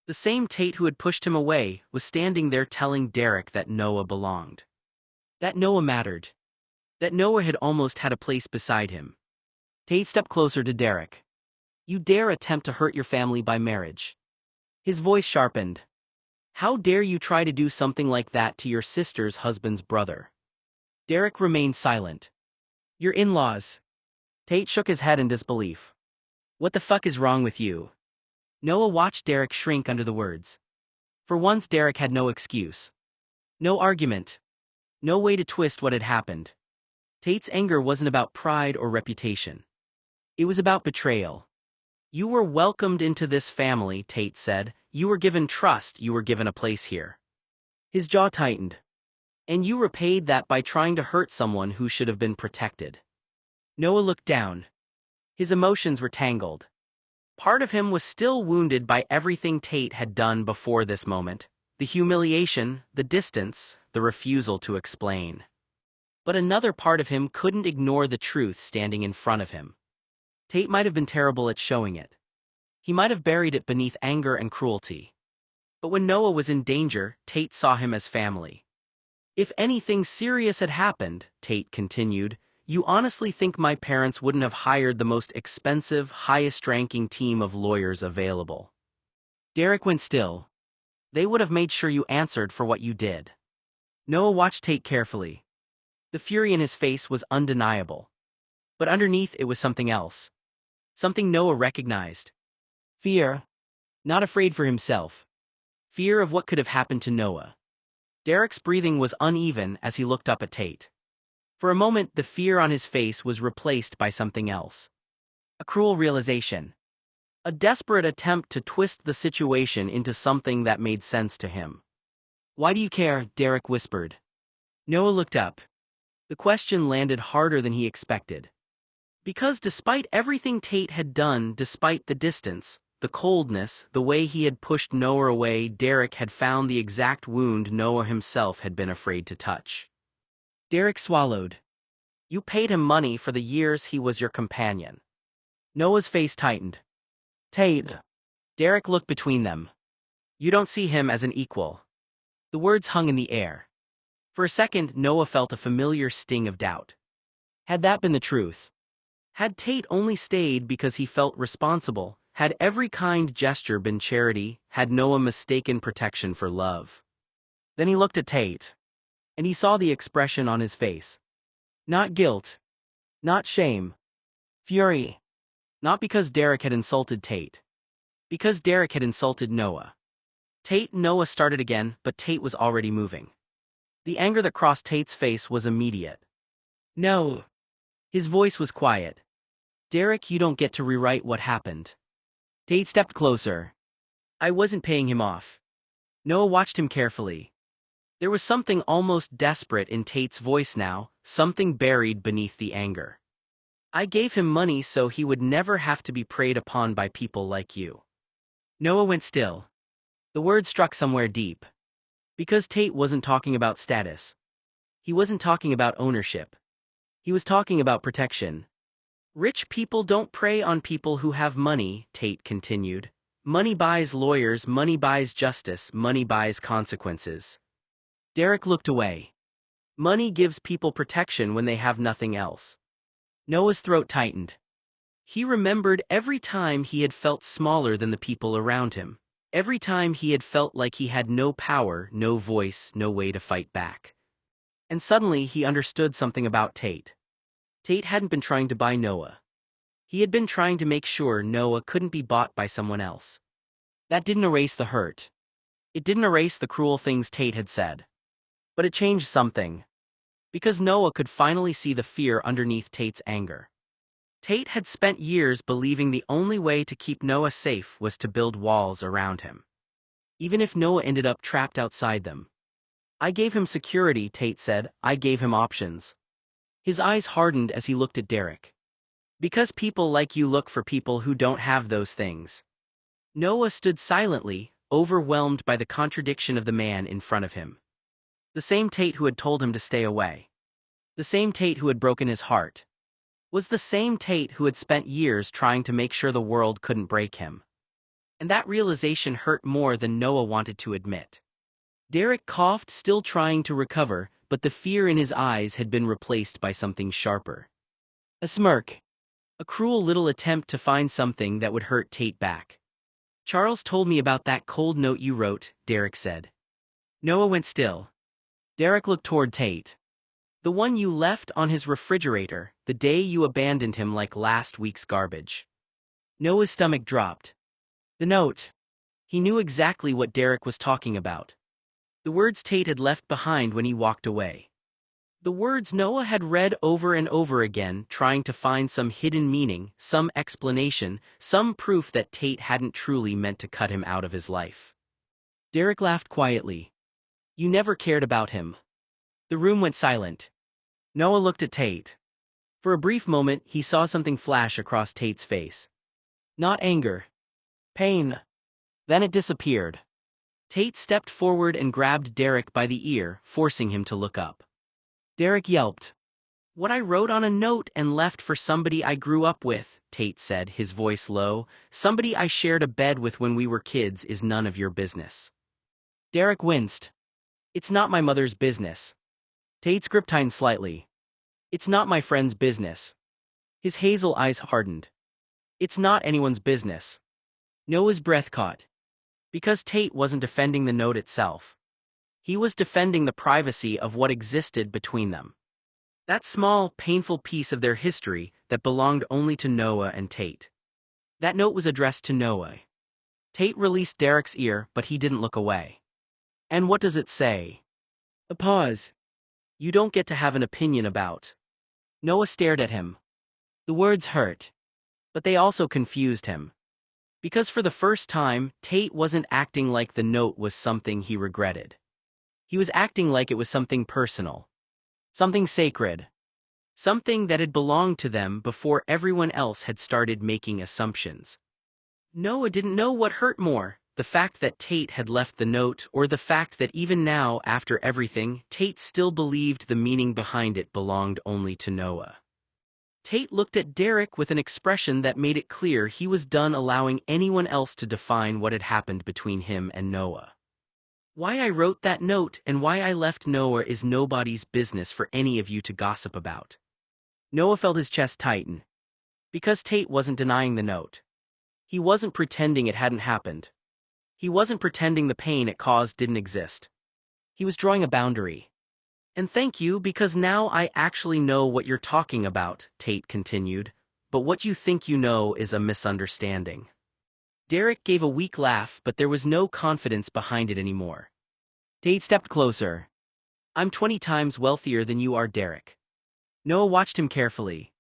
The same Tate who had pushed him away was standing there telling Derek that Noah belonged. That Noah mattered. That Noah had almost had a place beside him. Tate stepped closer to Derek. You dare attempt to hurt your family by marriage. His voice sharpened. How dare you try to do something like that to your sister's husband's brother? Derek remained silent. Your in-laws. Tate shook his head in disbelief. What the fuck is wrong with you? Noah watched Derek shrink under the words. For once Derek had no excuse. No argument. No way to twist what had happened. Tate's anger wasn't about pride or reputation. It was about betrayal. You were welcomed into this family, Tate said. You were given trust, you were given a place here. His jaw tightened. And you repaid that by trying to hurt someone who should have been protected. Noah looked down. His emotions were tangled. Part of him was still wounded by everything Tate had done before this moment. The humiliation, the distance, the refusal to explain. But another part of him couldn't ignore the truth standing in front of him. Tate might have been terrible at showing it. He might have buried it beneath anger and cruelty. But when Noah was in danger, Tate saw him as family. If anything serious had happened, Tate continued, you honestly think my parents wouldn't have hired the most expensive, highest-ranking team of lawyers available? Derek went still. They would have made sure you answered for what you did. Noah watched Tate carefully. The fury in his face was undeniable. But underneath it was something else. Something Noah recognized. Fear. Not afraid for himself. Fear of what could have happened to Noah. Derek's breathing was uneven as he looked up at Tate. For a moment, the fear on his face was replaced by something else. A cruel realization. A desperate attempt to twist the situation into something that made sense to him. Why do you care? Derek whispered. Noah looked up. The question landed harder than he expected. Because despite everything Tate had done, despite the distance, the coldness, the way he had pushed Noah away, Derek had found the exact wound Noah himself had been afraid to touch. Derek swallowed. You paid him money for the years he was your companion. Noah's face tightened. Tate. Derek looked between them. You don't see him as an equal. The words hung in the air. For a second, Noah felt a familiar sting of doubt. Had that been the truth? Had Tate only stayed because he felt responsible? Had every kind gesture been charity? Had Noah mistaken protection for love? Then he looked at Tate. And he saw the expression on his face. Not guilt. Not shame. Fury. Not because Derek had insulted Tate. Because Derek had insulted Noah. Noah started again, but Tate was already moving. The anger that crossed Tate's face was immediate. No. His voice was quiet. Derek, you don't get to rewrite what happened. Tate stepped closer. I wasn't paying him off. Noah watched him carefully. There was something almost desperate in Tate's voice now, something buried beneath the anger. I gave him money so he would never have to be preyed upon by people like you. Noah went still. The word struck somewhere deep. Because Tate wasn't talking about status. He wasn't talking about ownership. He was talking about protection. Rich people don't prey on people who have money, Tate continued. Money buys lawyers, money buys justice, money buys consequences. Derek looked away. Money gives people protection when they have nothing else. Noah's throat tightened. He remembered every time he had felt smaller than the people around him. Every time he had felt like he had no power, no voice, no way to fight back. And suddenly he understood something about Tate. Tate hadn't been trying to buy Noah. He had been trying to make sure Noah couldn't be bought by someone else. That didn't erase the hurt. It didn't erase the cruel things Tate had said. But it changed something. Because Noah could finally see the fear underneath Tate's anger. Tate had spent years believing the only way to keep Noah safe was to build walls around him. Even if Noah ended up trapped outside them. I gave him security, Tate said. I gave him options. His eyes hardened as he looked at Derek. Because people like you look for people who don't have those things. Noah stood silently, overwhelmed by the contradiction of the man in front of him. The same Tate who had told him to stay away. The same Tate who had broken his heart. Was the same Tate who had spent years trying to make sure the world couldn't break him. And that realization hurt more than Noah wanted to admit. Derek coughed, still trying to recover, but the fear in his eyes had been replaced by something sharper. A smirk. A cruel little attempt to find something that would hurt Tate back. Charles told me about that cold note you wrote, Derek said. Noah went still. Derek looked toward Tate. The one you left on his refrigerator, the day you abandoned him like last week's garbage. Noah's stomach dropped. The note. He knew exactly what Derek was talking about. The words Tate had left behind when he walked away. The words Noah had read over and over again, trying to find some hidden meaning, some explanation, some proof that Tate hadn't truly meant to cut him out of his life. Derek laughed quietly. You never cared about him. The room went silent. Noah looked at Tate. For a brief moment, he saw something flash across Tate's face. Not anger. Pain. Then it disappeared. Tate stepped forward and grabbed Derek by the ear, forcing him to look up. Derek yelped. What I wrote on a note and left for somebody I grew up with, Tate said, his voice low. Somebody I shared a bed with when we were kids is none of your business. Derek winced. It's not my mother's business. Tate's grip tightened slightly. It's not my friend's business. His hazel eyes hardened. It's not anyone's business. Noah's breath caught. Because Tate wasn't defending the note itself. He was defending the privacy of what existed between them. That small, painful piece of their history that belonged only to Noah and Tate. That note was addressed to Noah. Tate released Derek's ear, but he didn't look away. And what does it say? A pause. You don't get to have an opinion about. Noah stared at him. The words hurt. But they also confused him. Because for the first time, Tate wasn't acting like the note was something he regretted. He was acting like it was something personal. Something sacred. Something that had belonged to them before everyone else had started making assumptions. Noah didn't know what hurt more, the fact that Tate had left the note or the fact that even now, after everything, Tate still believed the meaning behind it belonged only to Noah. Tate looked at Derek with an expression that made it clear he was done allowing anyone else to define what had happened between him and Noah. Why I wrote that note and why I left Noah is nobody's business for any of you to gossip about. Noah felt his chest tighten. Because Tate wasn't denying the note. He wasn't pretending it hadn't happened. He wasn't pretending the pain it caused didn't exist. He was drawing a boundary. And thank you, because now I actually know what you're talking about, Tate continued, but what you think you know is a misunderstanding. Derek gave a weak laugh, but there was no confidence behind it anymore. Tate stepped closer. I'm 20 times wealthier than you are, Derek. Noah watched him carefully.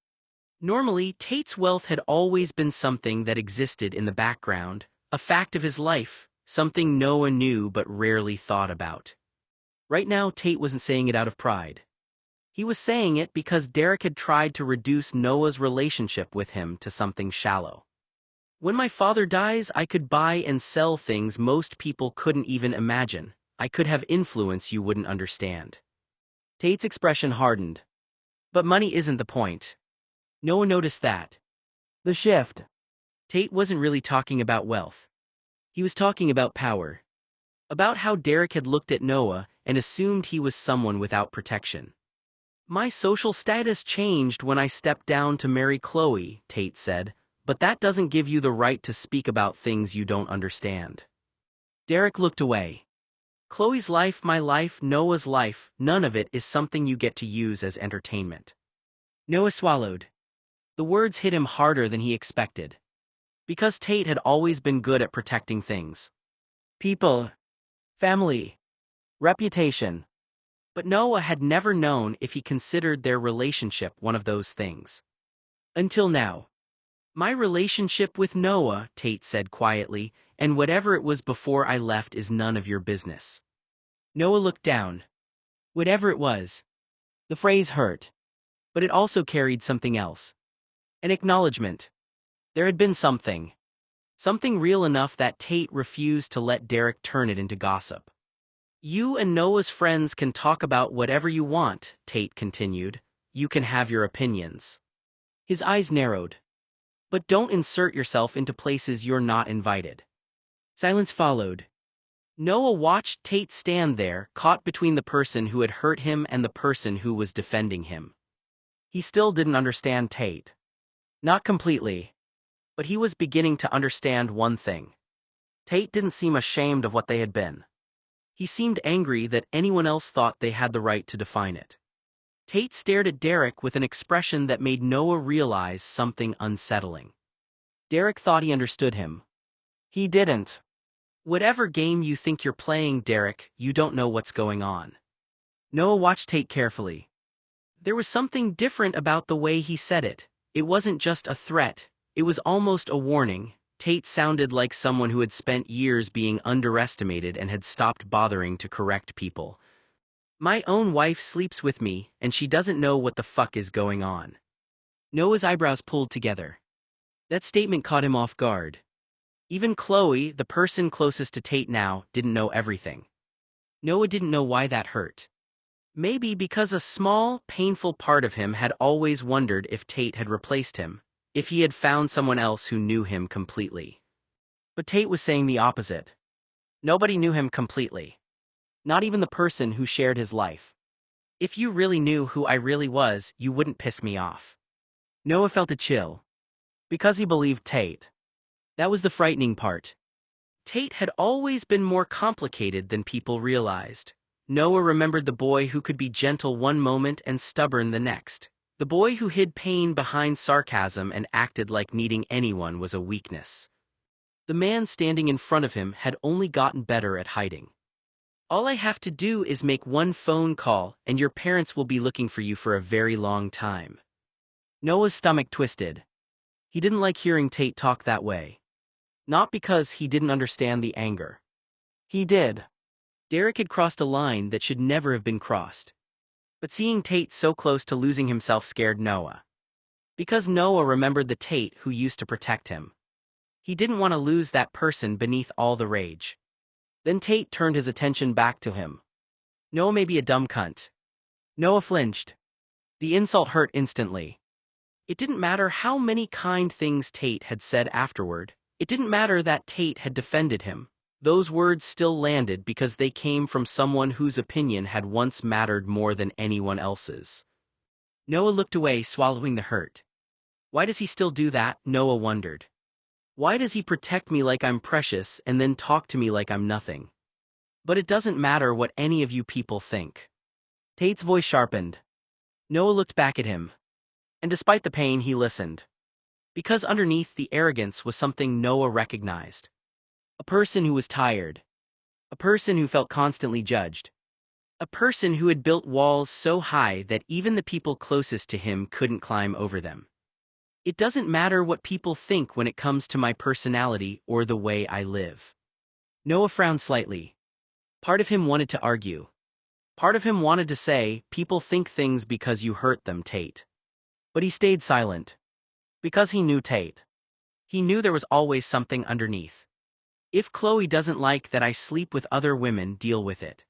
Normally, Tate's wealth had always been something that existed in the background, a fact of his life, something Noah knew but rarely thought about. Right now, Tate wasn't saying it out of pride. He was saying it because Derek had tried to reduce Noah's relationship with him to something shallow. When my father dies, I could buy and sell things most people couldn't even imagine. I could have influence you wouldn't understand. Tate's expression hardened. But money isn't the point. Noah noticed that. The shift. Tate wasn't really talking about wealth. He was talking about power. About how Derek had looked at Noah and assumed he was someone without protection. My social status changed when I stepped down to marry Chloe, Tate said, but that doesn't give you the right to speak about things you don't understand. Derek looked away. Chloe's life, my life, Noah's life, none of it is something you get to use as entertainment. Noah swallowed. The words hit him harder than he expected. Because Tate had always been good at protecting things. People. Family. Reputation. But Noah had never known if he considered their relationship one of those things. Until now. My relationship with Noah, Tate said quietly, and whatever it was before I left is none of your business. Noah looked down. Whatever it was. The phrase hurt. But it also carried something else. An acknowledgement. There had been something. Something real enough that Tate refused to let Derek turn it into gossip. You and Noah's friends can talk about whatever you want, Tate continued. You can have your opinions. His eyes narrowed. But don't insert yourself into places you're not invited. Silence followed. Noah watched Tate stand there, caught between the person who had hurt him and the person who was defending him. He still didn't understand Tate. Not completely. But he was beginning to understand one thing. Tate didn't seem ashamed of what they had been. He seemed angry that anyone else thought they had the right to define it. Tate stared at Derek with an expression that made Noah realize something unsettling. Derek thought he understood him. He didn't. Whatever game you think you're playing, Derek, you don't know what's going on. Noah watched Tate carefully. There was something different about the way he said it. It wasn't just a threat, it was almost a warning. Tate sounded like someone who had spent years being underestimated and had stopped bothering to correct people. My own wife sleeps with me, and she doesn't know what the fuck is going on. Noah's eyebrows pulled together. That statement caught him off guard. Even Chloe, the person closest to Tate now, didn't know everything. Noah didn't know why that hurt. Maybe because a small, painful part of him had always wondered if Tate had replaced him, if he had found someone else who knew him completely. But Tate was saying the opposite. Nobody knew him completely. Not even the person who shared his life. If you really knew who I really was, you wouldn't piss me off. Noah felt a chill. Because he believed Tate. That was the frightening part. Tate had always been more complicated than people realized. Noah remembered the boy who could be gentle one moment and stubborn the next. The boy who hid pain behind sarcasm and acted like needing anyone was a weakness. The man standing in front of him had only gotten better at hiding. All I have to do is make one phone call, and your parents will be looking for you for a very long time. Noah's stomach twisted. He didn't like hearing Tate talk that way. Not because he didn't understand the anger. He did. Derek had crossed a line that should never have been crossed. But seeing Tate so close to losing himself scared Noah. Because Noah remembered the Tate who used to protect him. He didn't want to lose that person beneath all the rage. Then Tate turned his attention back to him. Noah may be a dumb cunt. Noah flinched. The insult hurt instantly. It didn't matter how many kind things Tate had said afterward. It didn't matter that Tate had defended him. Those words still landed because they came from someone whose opinion had once mattered more than anyone else's. Noah looked away, swallowing the hurt. Why does he still do that? Noah wondered. Why does he protect me like I'm precious and then talk to me like I'm nothing? But it doesn't matter what any of you people think. Tate's voice sharpened. Noah looked back at him. And despite the pain, he listened. Because underneath the arrogance was something Noah recognized. A person who was tired. A person who felt constantly judged. A person who had built walls so high that even the people closest to him couldn't climb over them. It doesn't matter what people think when it comes to my personality or the way I live. Noah frowned slightly. Part of him wanted to argue. Part of him wanted to say, people think things because you hurt them, Tate. But he stayed silent. Because he knew Tate. He knew there was always something underneath. If Chloe doesn't like that I sleep with other women, deal with it.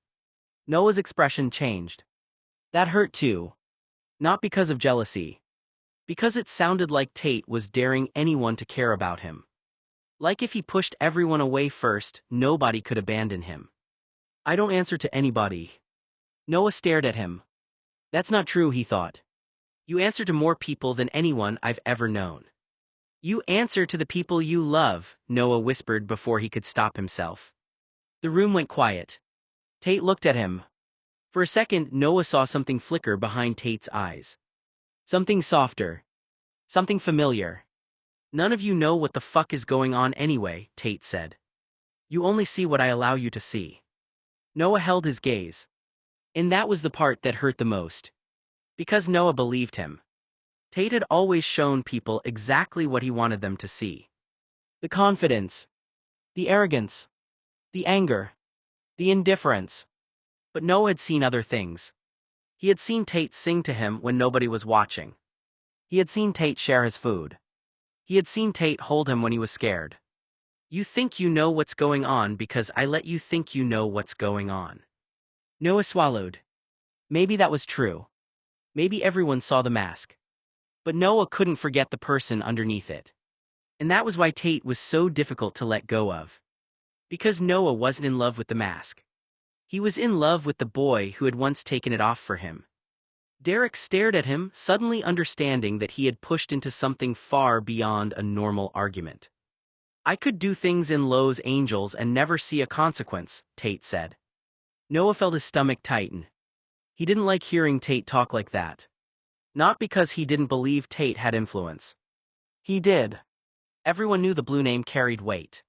Noah's expression changed. That hurt too. Not because of jealousy. Because it sounded like Tate was daring anyone to care about him. Like if he pushed everyone away first, nobody could abandon him. I don't answer to anybody. Noah stared at him. That's not true, he thought. You answer to more people than anyone I've ever known. You answer to the people you love, Noah whispered before he could stop himself. The room went quiet. Tate looked at him. For a second, Noah saw something flicker behind Tate's eyes. Something softer. Something familiar. None of you know what the fuck is going on anyway, Tate said. You only see what I allow you to see. Noah held his gaze. And that was the part that hurt the most. Because Noah believed him. Tate had always shown people exactly what he wanted them to see. The confidence. The arrogance. The anger. The indifference. But Noah had seen other things. He had seen Tate sing to him when nobody was watching. He had seen Tate share his food. He had seen Tate hold him when he was scared. You think you know what's going on because I let you think you know what's going on. Noah swallowed. Maybe that was true. Maybe everyone saw the mask. But Noah couldn't forget the person underneath it. And that was why Tate was so difficult to let go of. Because Noah wasn't in love with the mask. He was in love with the boy who had once taken it off for him. Derek stared at him, suddenly understanding that he had pushed into something far beyond a normal argument. I could do things in Lowe's Angels and never see a consequence, Tate said. Noah felt his stomach tighten. He didn't like hearing Tate talk like that. Not because he didn't believe Tate had influence. He did. Everyone knew the blue name carried weight.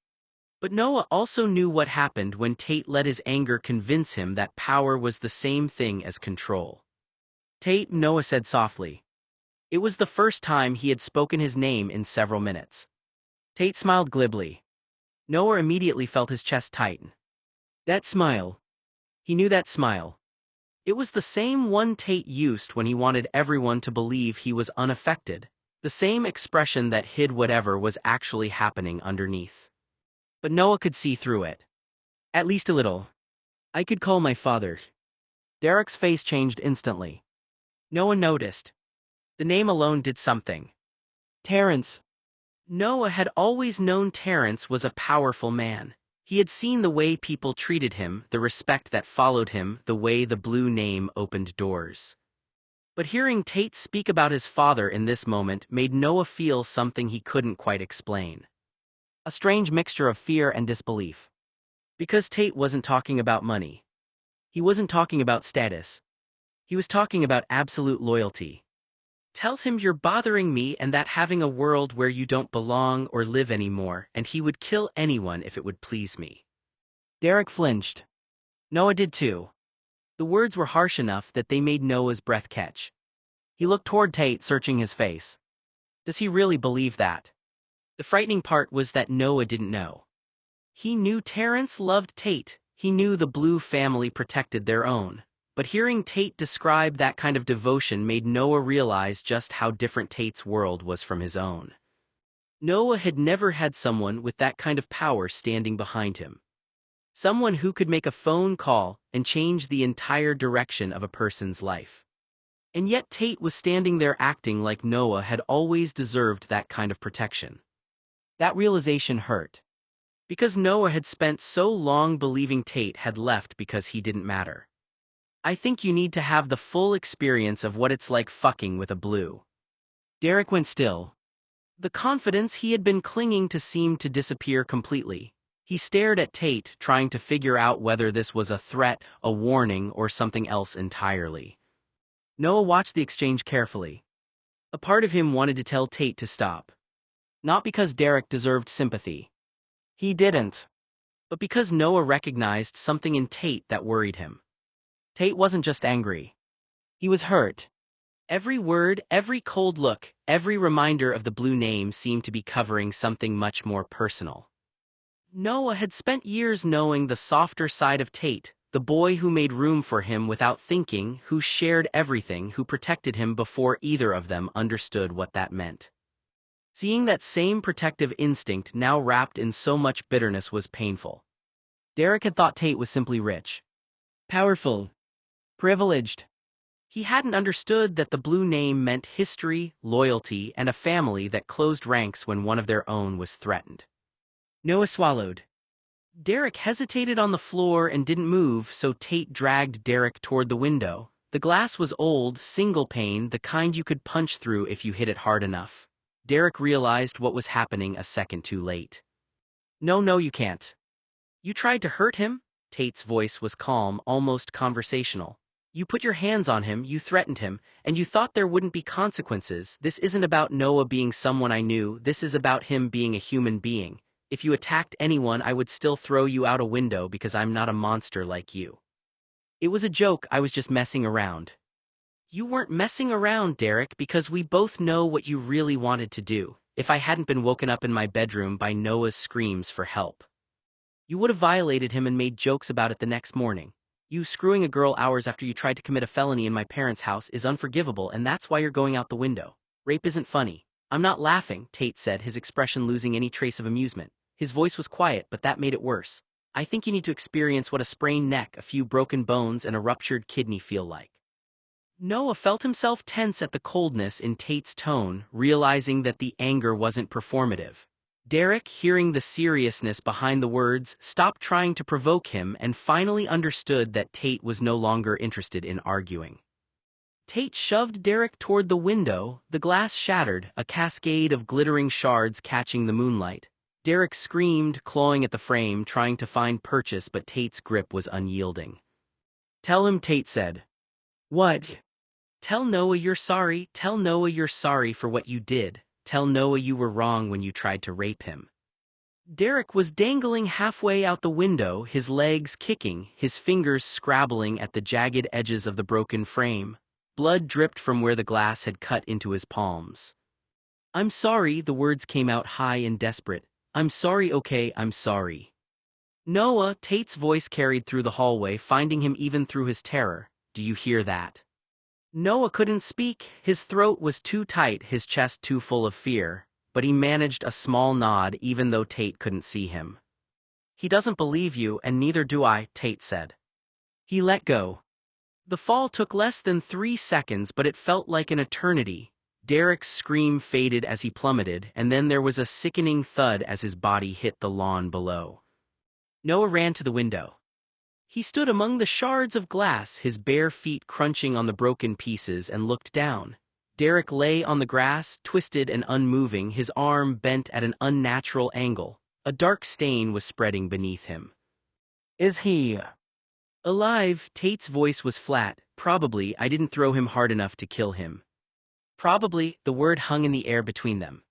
But Noah also knew what happened when Tate let his anger convince him that power was the same thing as control. Tate, Noah said softly. It was the first time he had spoken his name in several minutes. Tate smiled glibly. Noah immediately felt his chest tighten. That smile. He knew that smile. It was the same one Tate used when he wanted everyone to believe he was unaffected, the same expression that hid whatever was actually happening underneath. But Noah could see through it. At least a little. I could call my father. Derek's face changed instantly. Noah noticed. The name alone did something. Terrence. Noah had always known Terrence was a powerful man. He had seen the way people treated him, the respect that followed him, the way the blue name opened doors. But hearing Tate speak about his father in this moment made Noah feel something he couldn't quite explain. A strange mixture of fear and disbelief. Because Tate wasn't talking about money. He wasn't talking about status. He was talking about absolute loyalty. Tells him you're bothering me and that having a world where you don't belong or live anymore, and he would kill anyone if it would please me. Derek flinched. Noah did too. The words were harsh enough that they made Noah's breath catch. He looked toward Tate, searching his face. Does he really believe that? The frightening part was that Noah didn't know. He knew Terrence loved Tate. He knew the Blue family protected their own. But hearing Tate describe that kind of devotion made Noah realize just how different Tate's world was from his own. Noah had never had someone with that kind of power standing behind him. Someone who could make a phone call and change the entire direction of a person's life. And yet Tate was standing there acting like Noah had always deserved that kind of protection. That realization hurt. Because Noah had spent so long believing Tate had left because he didn't matter. I think you need to have the full experience of what it's like fucking with a blue. Derek went still. The confidence he had been clinging to seemed to disappear completely. He stared at Tate, trying to figure out whether this was a threat, a warning, or something else entirely. Noah watched the exchange carefully. A part of him wanted to tell Tate to stop. Not because Derek deserved sympathy. He didn't. But because Noah recognized something in Tate that worried him. Tate wasn't just angry. He was hurt. Every word, every cold look, every reminder of the blue name seemed to be covering something much more personal. Noah had spent years knowing the softer side of Tate, the boy who made room for him without thinking, who shared everything, who protected him before either of them understood what that meant. Seeing that same protective instinct now wrapped in so much bitterness was painful. Derek had thought Tate was simply rich. Powerful. Privileged. He hadn't understood that the blue name meant history, loyalty, and a family that closed ranks when one of their own was threatened. Noah swallowed. Derek hesitated on the floor and didn't move, so Tate dragged Derek toward the window. The glass was old, single pane, the kind you could punch through if you hit it hard enough. Derek realized what was happening a second too late. No, you can't. You tried to hurt him? Tate's voice was calm, almost conversational. You put your hands on him, you threatened him, and you thought there wouldn't be consequences. This isn't about Noah being someone I knew, this is about him being a human being. If you attacked anyone, I would still throw you out a window because I'm not a monster like you. It was a joke, I was just messing around. You weren't messing around, Derek, because we both know what you really wanted to do. If I hadn't been woken up in my bedroom by Noah's screams for help, you would have violated him and made jokes about it the next morning. You screwing a girl hours after you tried to commit a felony in my parents' house is unforgivable, and that's why you're going out the window. Rape isn't funny. I'm not laughing, Tate said, his expression losing any trace of amusement. His voice was quiet, but that made it worse. I think you need to experience what a sprained neck, a few broken bones, and a ruptured kidney feel like. Noah felt himself tense at the coldness in Tate's tone, realizing that the anger wasn't performative. Derek, hearing the seriousness behind the words, stopped trying to provoke him and finally understood that Tate was no longer interested in arguing. Tate shoved Derek toward the window, the glass shattered, a cascade of glittering shards catching the moonlight. Derek screamed, clawing at the frame, trying to find purchase, but Tate's grip was unyielding. Tell him, Tate said. What? Tell Noah you're sorry, tell Noah you're sorry for what you did. Tell Noah you were wrong when you tried to rape him. Derek was dangling halfway out the window, his legs kicking, his fingers scrabbling at the jagged edges of the broken frame. Blood dripped from where the glass had cut into his palms. I'm sorry, the words came out high and desperate. I'm sorry, okay, I'm sorry. Noah, Tate's voice carried through the hallway, finding him even through his terror. Do you hear that? Noah couldn't speak, his throat was too tight, his chest too full of fear, but he managed a small nod even though Tate couldn't see him. He doesn't believe you, and neither do I, Tate said. He let go. The fall took less than 3 seconds, but it felt like an eternity. Derek's scream faded as he plummeted, and then there was a sickening thud as his body hit the lawn below. Noah ran to the window. He stood among the shards of glass, his bare feet crunching on the broken pieces, and looked down. Derek lay on the grass, twisted and unmoving, his arm bent at an unnatural angle. A dark stain was spreading beneath him. Is he alive? Tate's voice was flat. Probably. I didn't throw him hard enough to kill him. Probably. The word hung in the air between them.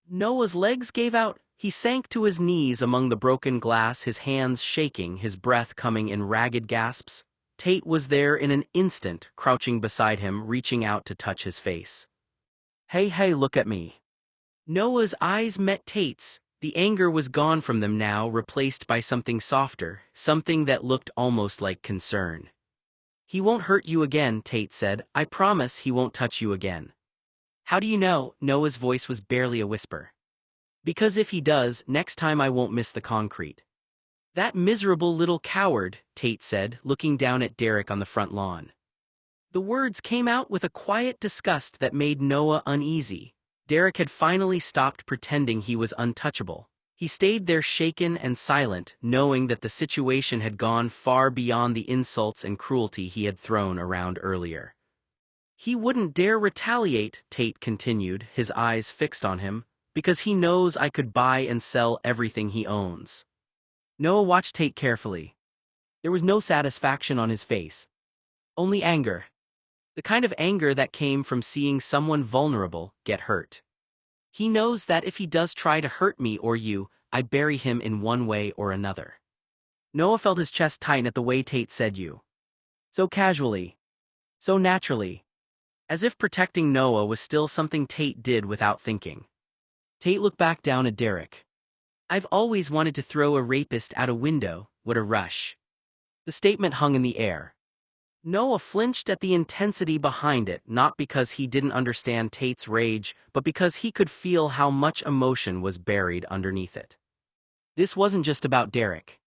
Noah's legs gave out. He sank to his knees among the broken glass, his hands shaking, his breath coming in ragged gasps. Tate was there in an instant, crouching beside him, reaching out to touch his face. Hey, look at me. Noah's eyes met Tate's. The anger was gone from them now, replaced by something softer, something that looked almost like concern. He won't hurt you again, Tate said. I promise he won't touch you again. How do you know? Noah's voice was barely a whisper. Because if he does, next time I won't miss the concrete. That miserable little coward, Tate said, looking down at Derek on the front lawn. The words came out with a quiet disgust that made Noah uneasy. Derek had finally stopped pretending he was untouchable. He stayed there shaken and silent, knowing that the situation had gone far beyond the insults and cruelty he had thrown around earlier. He wouldn't dare retaliate, Tate continued, his eyes fixed on him. Because he knows I could buy and sell everything he owns. Noah watched Tate carefully. There was no satisfaction on his face. Only anger. The kind of anger that came from seeing someone vulnerable get hurt. He knows that if he does try to hurt me or you, I bury him in one way or another. Noah felt his chest tighten at the way Tate said you. So casually. So naturally. As if protecting Noah was still something Tate did without thinking. Tate looked back down at Derek. I've always wanted to throw a rapist out a window, what a rush. The statement hung in the air. Noah flinched at the intensity behind it, not because he didn't understand Tate's rage, but because he could feel how much emotion was buried underneath it. This wasn't just about Derek.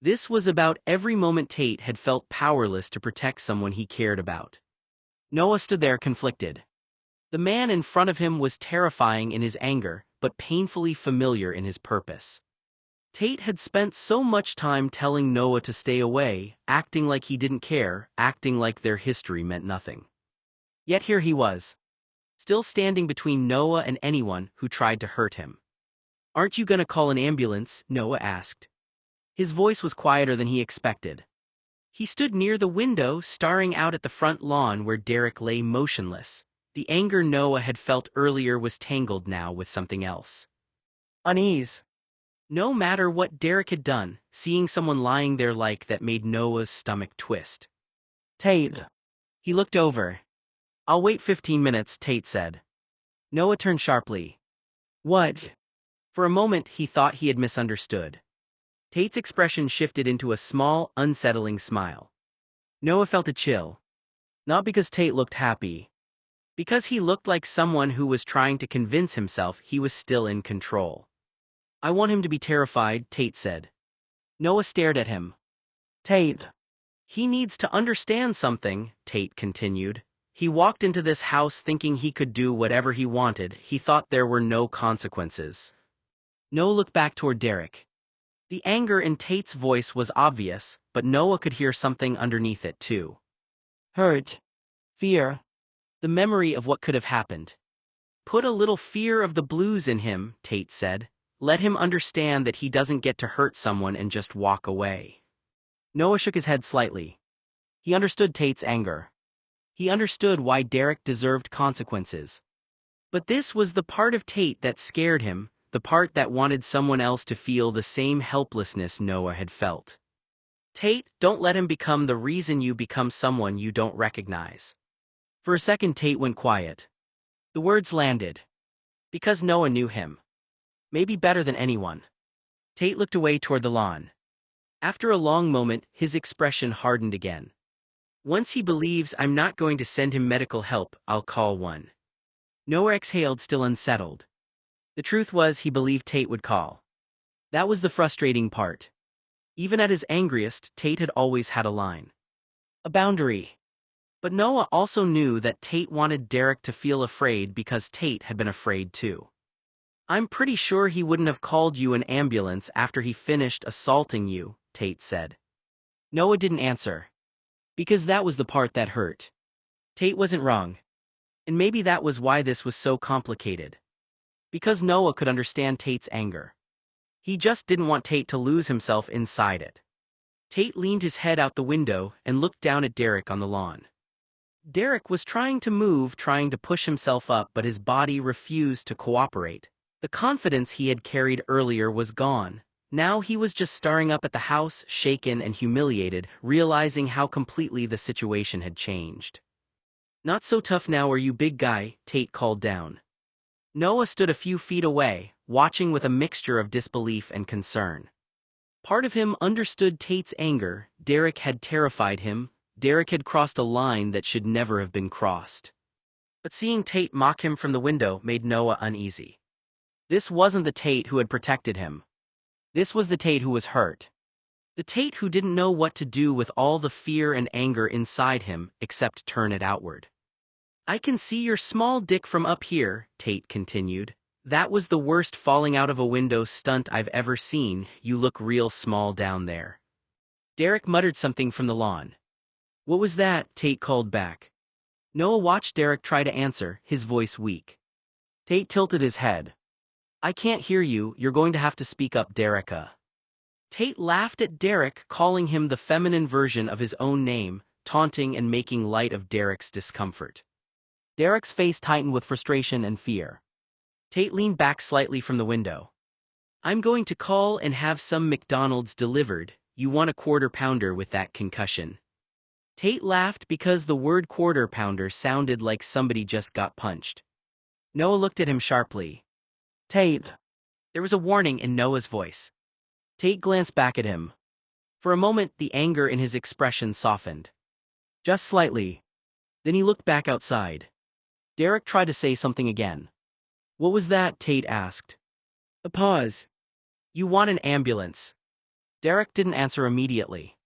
This was about every moment Tate had felt powerless to protect someone he cared about. Noah stood there conflicted. The man in front of him was terrifying in his anger, but painfully familiar in his purpose. Tate had spent so much time telling Noah to stay away, acting like he didn't care, acting like their history meant nothing. Yet here he was, still standing between Noah and anyone who tried to hurt him. Aren't you gonna call an ambulance? Noah asked. His voice was quieter than he expected. He stood near the window, staring out at the front lawn where Derek lay motionless. The anger Noah had felt earlier was tangled now with something else. Unease. No matter what Derek had done, seeing someone lying there like that made Noah's stomach twist. Tate. He looked over. I'll wait 15 minutes, Tate said. Noah turned sharply. What? For a moment he thought he had misunderstood. Tate's expression shifted into a small, unsettling smile. Noah felt a chill. Not because Tate looked happy. Because he looked like someone who was trying to convince himself he was still in control. I want him to be terrified, Tate said. Noah stared at him. Tate. He needs to understand something, Tate continued. He walked into this house thinking he could do whatever he wanted. He thought there were no consequences. Noah looked back toward Derek. The anger in Tate's voice was obvious, but Noah could hear something underneath it too. Hurt. Fear. The memory of what could have happened. Put a little fear of the blues in him, Tate said. Let him understand that he doesn't get to hurt someone and just walk away. Noah shook his head slightly. He understood Tate's anger. He understood why Derek deserved consequences. But this was the part of Tate that scared him, the part that wanted someone else to feel the same helplessness Noah had felt. Tate, don't let him become the reason you become someone you don't recognize. For a second Tate went quiet. The words landed. Because Noah knew him. Maybe better than anyone. Tate looked away toward the lawn. After a long moment, his expression hardened again. Once he believes I'm not going to send him medical help, I'll call one. Noah exhaled, still unsettled. The truth was he believed Tate would call. That was the frustrating part. Even at his angriest, Tate had always had a line. A boundary. But Noah also knew that Tate wanted Derek to feel afraid because Tate had been afraid too. I'm pretty sure he wouldn't have called you an ambulance after he finished assaulting you, Tate said. Noah didn't answer. Because that was the part that hurt. Tate wasn't wrong. And maybe that was why this was so complicated. Because Noah could understand Tate's anger. He just didn't want Tate to lose himself inside it. Tate leaned his head out the window and looked down at Derek on the lawn. Derek was trying to move, trying to push himself up, but his body refused to cooperate. The confidence he had carried earlier was gone. Now he was just staring up at the house, shaken and humiliated, realizing how completely the situation had changed. Not so tough now, are you, big guy? Tate called down. Noah stood a few feet away, watching with a mixture of disbelief and concern. Part of him understood Tate's anger. Derek had terrified him. Derek had crossed a line that should never have been crossed. But seeing Tate mock him from the window made Noah uneasy. This wasn't the Tate who had protected him. This was the Tate who was hurt. The Tate who didn't know what to do with all the fear and anger inside him except turn it outward. I can see your small dick from up here, Tate continued. That was the worst falling out of a window stunt I've ever seen. You look real small down there. Derek muttered something from the lawn. What was that? Tate called back. Noah watched Derek try to answer, his voice weak. Tate tilted his head. I can't hear you, you're going to have to speak up, Dereka. Tate laughed at Derek, calling him the feminine version of his own name, taunting and making light of Derek's discomfort. Derek's face tightened with frustration and fear. Tate leaned back slightly from the window. I'm going to call and have some McDonald's delivered. You want a quarter pounder with that concussion? Tate laughed because the word quarter pounder sounded like somebody just got punched. Noah looked at him sharply. Tate. There was a warning in Noah's voice. Tate glanced back at him. For a moment, the anger in his expression softened. Just slightly. Then he looked back outside. Derek tried to say something again. What was that? Tate asked. A pause. You want an ambulance. Derek didn't answer immediately.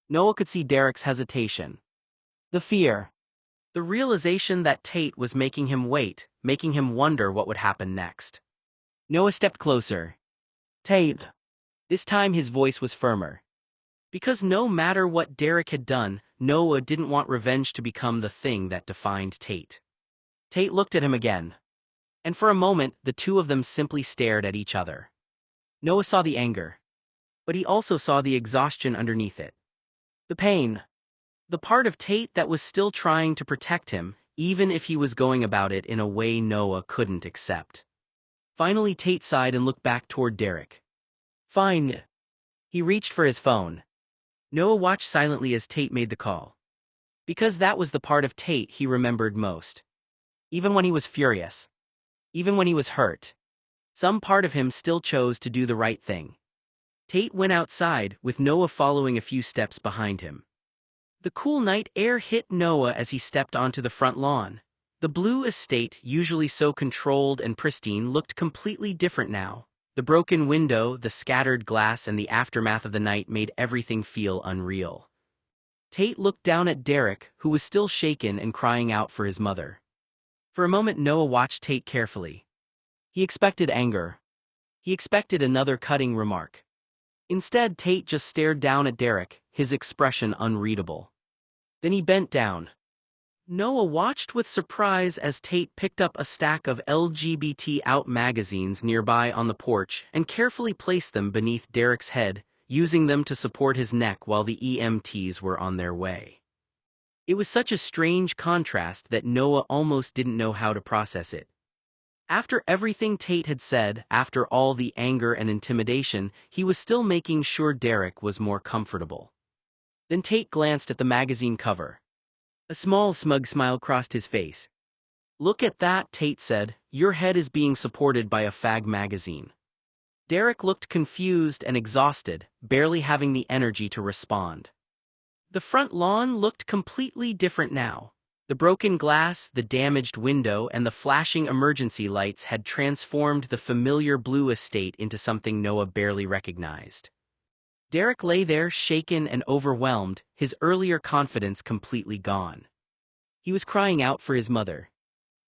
Noah could see Derek's hesitation. The fear. The realization that Tate was making him wait, making him wonder what would happen next. Noah stepped closer. Tate. This time his voice was firmer. Because no matter what Derek had done, Noah didn't want revenge to become the thing that defined Tate. Tate looked at him again. And for a moment, the two of them simply stared at each other. Noah saw the anger. but he also saw the exhaustion underneath it. The pain. The part of Tate that was still trying to protect him, even if he was going about it in a way Noah couldn't accept. Finally Tate sighed and looked back toward Derek. Fine. He reached for his phone. Noah watched silently as Tate made the call. Because that was the part of Tate he remembered most. Even when he was furious. Even when he was hurt. Some part of him still chose to do the right thing. Tate went outside, with Noah following a few steps behind him. The cool night air hit Noah as he stepped onto the front lawn. The blue estate, usually so controlled and pristine, looked completely different now. The broken window, the scattered glass, and the aftermath of the night made everything feel unreal. Tate looked down at Derek, who was still shaken and crying out for his mother. For a moment Noah watched Tate carefully. He expected anger. He expected another cutting remark. Instead Tate just stared down at Derek, his expression unreadable. Then he bent down. Noah watched with surprise as Tate picked up a stack of LGBT Out magazines nearby on the porch and carefully placed them beneath Derek's head, using them to support his neck while the EMTs were on their way. It was such a strange contrast that Noah almost didn't know how to process it. After everything Tate had said, after all the anger and intimidation, he was still making sure Derek was more comfortable. Then Tate glanced at the magazine cover. A small smug smile crossed his face. "Look at that," Tate said. "Your head is being supported by a fag magazine." Derek looked confused and exhausted, barely having the energy to respond. The front lawn looked completely different now. The broken glass, the damaged window, and the flashing emergency lights had transformed the familiar blue estate into something Noah barely recognized. Derek lay there shaken and overwhelmed, his earlier confidence completely gone. He was crying out for his mother.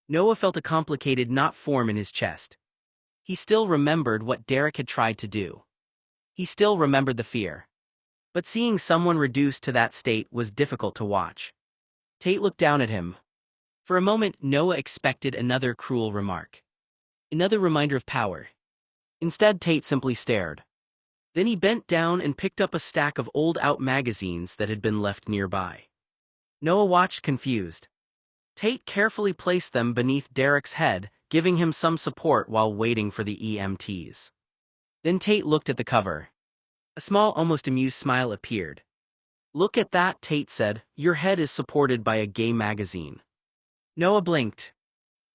Noah felt a complicated knot form in his chest. He still remembered what Derek had tried to do. He still remembered the fear. But seeing someone reduced to that state was difficult to watch. Tate looked down at him. For a moment Noah expected another cruel remark. Another reminder of power. Instead Tate simply stared. Then he bent down and picked up a stack of old Out magazines that had been left nearby. Noah watched confused. Tate carefully placed them beneath Derek's head, giving him some support while waiting for the EMTs. Then Tate looked at the cover. A small, almost amused smile appeared. "Look at that," Tate said. "Your head is supported by a gay magazine." Noah blinked.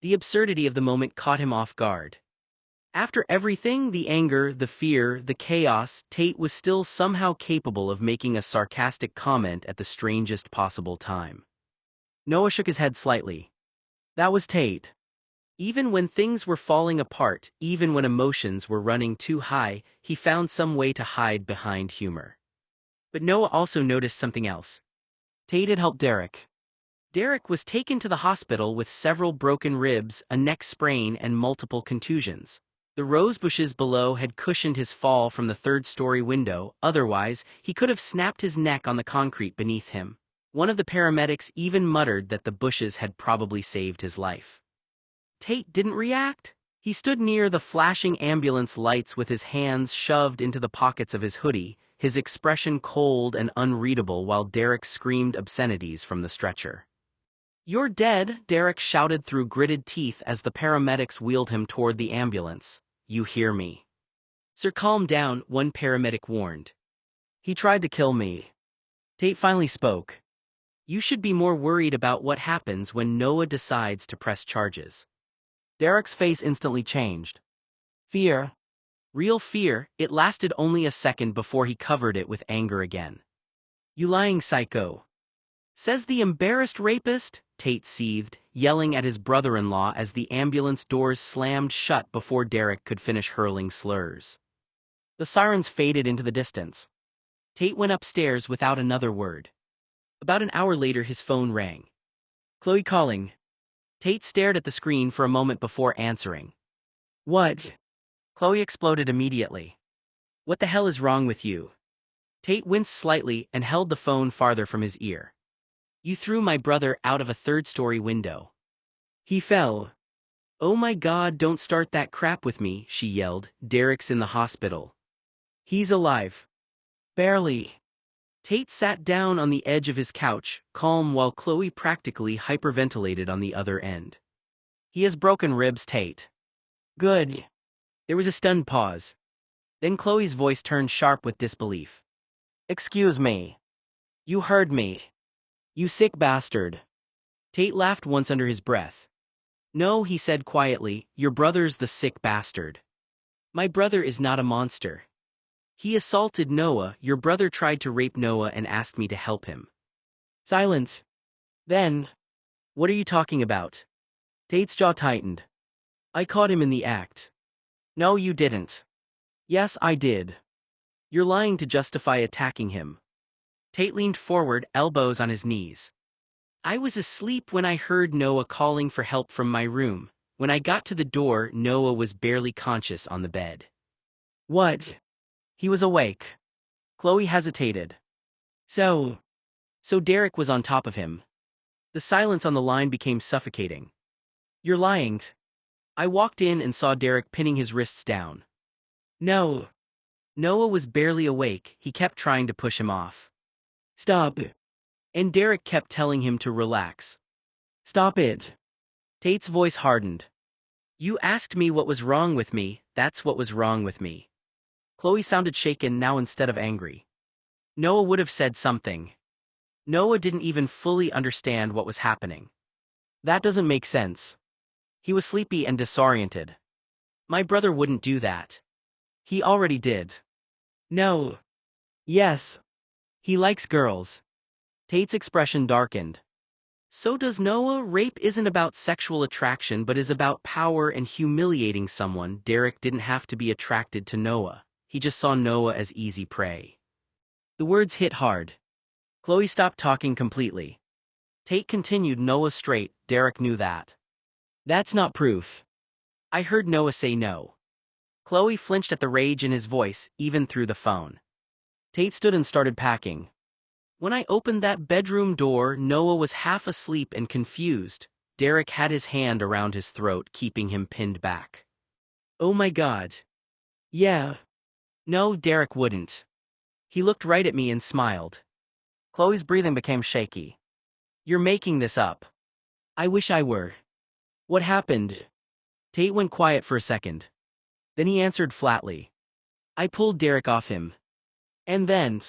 The absurdity of the moment caught him off guard. After everything, the anger, the fear, the chaos, Tate was still somehow capable of making a sarcastic comment at the strangest possible time. Noah shook his head slightly. That was Tate. Even when things were falling apart, even when emotions were running too high, he found some way to hide behind humor. But Noah also noticed something else. Tate had helped Derek. Derek was taken to the hospital with several broken ribs, a neck sprain, and multiple contusions. The rose bushes below had cushioned his fall from the third-story window, otherwise, he could have snapped his neck on the concrete beneath him. One of the paramedics even muttered that the bushes had probably saved his life. Tate didn't react. He stood near the flashing ambulance lights with his hands shoved into the pockets of his hoodie, his expression cold and unreadable while Derek screamed obscenities from the stretcher. "You're dead," Derek shouted through gritted teeth as the paramedics wheeled him toward the ambulance. "You hear me?" "Sir, calm down," one paramedic warned. "He tried to kill me." Tate finally spoke. "You should be more worried about what happens when Noah decides to press charges." Derek's face instantly changed. Fear. Real fear. It lasted only a second before he covered it with anger again. "You lying psycho. Says the embarrassed rapist," Tate seethed, yelling at his brother-in-law as the ambulance doors slammed shut before Derek could finish hurling slurs. The sirens faded into the distance. Tate went upstairs without another word. About an hour later his phone rang. "Chloe calling." Tate stared at the screen for a moment before answering. "What?" Chloe exploded immediately. "What the hell is wrong with you?" Tate winced slightly and held the phone farther from his ear. "You threw my brother out of a third-story window. He fell." "Oh my God, don't start that crap with me," she yelled. "Derek's in the hospital. He's alive." Barely. Tate sat down on the edge of his couch, calm while Chloe practically hyperventilated on the other end. He has broken ribs, Tate. Good. There was a stunned pause. Then Chloe's voice turned sharp with disbelief. Excuse me. You heard me. You sick bastard. Tate laughed once under his breath. No, he said quietly, your brother's the sick bastard. My brother is not a monster. He assaulted Noah. Your brother tried to rape Noah and asked me to help him. Silence. Then. What are you talking about? Tate's jaw tightened. I caught him in the act. No, you didn't. Yes, I did. You're lying to justify attacking him. Tate leaned forward, elbows on his knees. I was asleep when I heard Noah calling for help from my room. When I got to the door, Noah was barely conscious on the bed. What? He was awake. Chloe hesitated. So Derek was on top of him. The silence on the line became suffocating. You're lying. I walked in and saw Derek pinning his wrists down. No. Noah was barely awake. He kept trying to push him off. Stop. And Derek kept telling him to relax. Stop it. Tate's voice hardened. You asked me what was wrong with me, that's what was wrong with me. Chloe sounded shaken now instead of angry. Noah would have said something. Noah didn't even fully understand what was happening. That doesn't make sense. He was sleepy and disoriented. My brother wouldn't do that. He already did. No. Yes. He likes girls. Tate's expression darkened. So does Noah. Rape isn't about sexual attraction but is about power and humiliating someone. Derek didn't have to be attracted to Noah. He just saw Noah as easy prey. The words hit hard. Chloe stopped talking completely. Tate continued. Noah's straight, Derek knew that. That's not proof. I heard Noah say no. Chloe flinched at the rage in his voice, even through the phone. Tate stood and started packing. When I opened that bedroom door, Noah was half asleep and confused. Derek had his hand around his throat, keeping him pinned back. Oh my God. Yeah. No, Derek wouldn't. He looked right at me and smiled. Chloe's breathing became shaky. You're making this up. I wish I were. What happened? Tate went quiet for a second. Then he answered flatly. I pulled Derek off him. And then,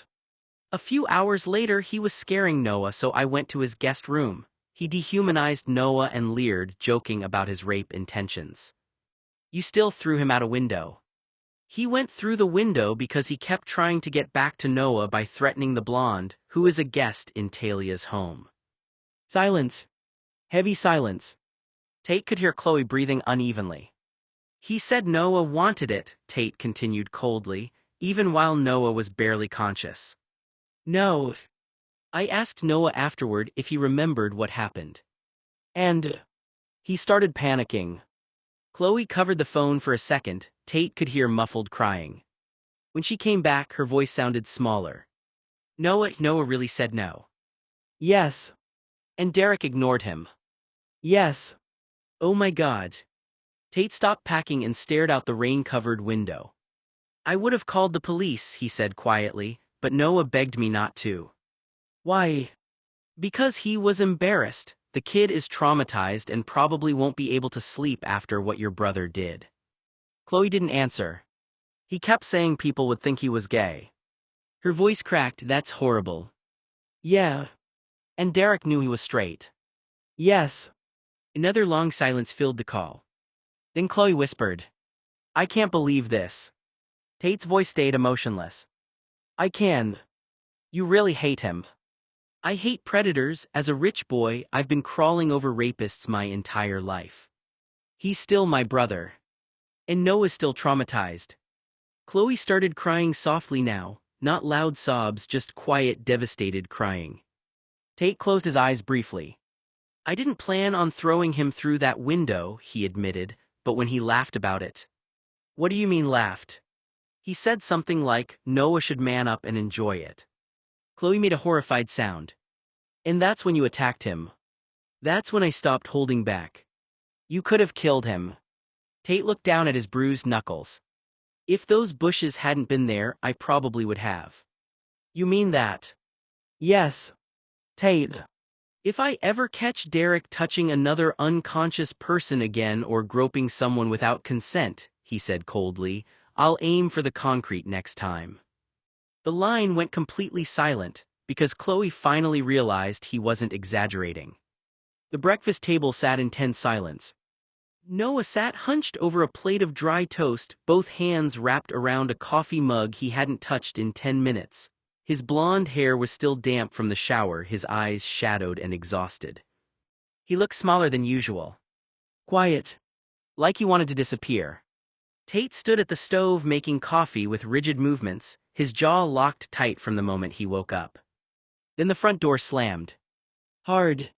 a few hours later, he was scaring Noah, so I went to his guest room. He dehumanized Noah and leered, joking about his rape intentions. You still threw him out a window. He went through the window because he kept trying to get back to Noah by threatening the blonde, who is a guest in Talia's home. Silence. Heavy silence. Tate could hear Chloe breathing unevenly. He said Noah wanted it, Tate continued coldly, even while Noah was barely conscious. No. I asked Noah afterward if he remembered what happened. And he started panicking. Chloe covered the phone for a second. Tate could hear muffled crying. When she came back, her voice sounded smaller. Noah really said no. Yes. And Derek ignored him. Yes. Oh my God. Tate stopped packing and stared out the rain-covered window. I would have called the police, he said quietly, but Noah begged me not to. Why? Because he was embarrassed. The kid is traumatized and probably won't be able to sleep after what your brother did. Chloe didn't answer. He kept saying people would think he was gay. Her voice cracked. That's horrible. Yeah. And Derek knew he was straight. Yes. Another long silence filled the call. Then Chloe whispered. I can't believe this. Tate's voice stayed emotionless. I can. You really hate him. I hate predators. As a rich boy, I've been crawling over rapists my entire life. He's still my brother. And Noah's still traumatized. Chloe started crying softly now, not loud sobs, just quiet, devastated crying. Tate closed his eyes briefly. I didn't plan on throwing him through that window, he admitted, but when he laughed about it. What do you mean laughed? He said something like, Noah should man up and enjoy it. Chloe made a horrified sound. And that's when you attacked him. That's when I stopped holding back. You could have killed him. Tate looked down at his bruised knuckles. If those bushes hadn't been there, I probably would have. You mean that? Yes, Tate. If I ever catch Derek touching another unconscious person again or groping someone without consent, he said coldly, I'll aim for the concrete next time. The line went completely silent, because Chloe finally realized he wasn't exaggerating. The breakfast table sat in tense silence. Noah sat hunched over a plate of dry toast, both hands wrapped around a coffee mug he hadn't touched in 10 minutes. His blonde hair was still damp from the shower, his eyes shadowed and exhausted. He looked smaller than usual. Quiet. Like he wanted to disappear. Tate stood at the stove making coffee with rigid movements, his jaw locked tight from the moment he woke up. Then the front door slammed. Hard.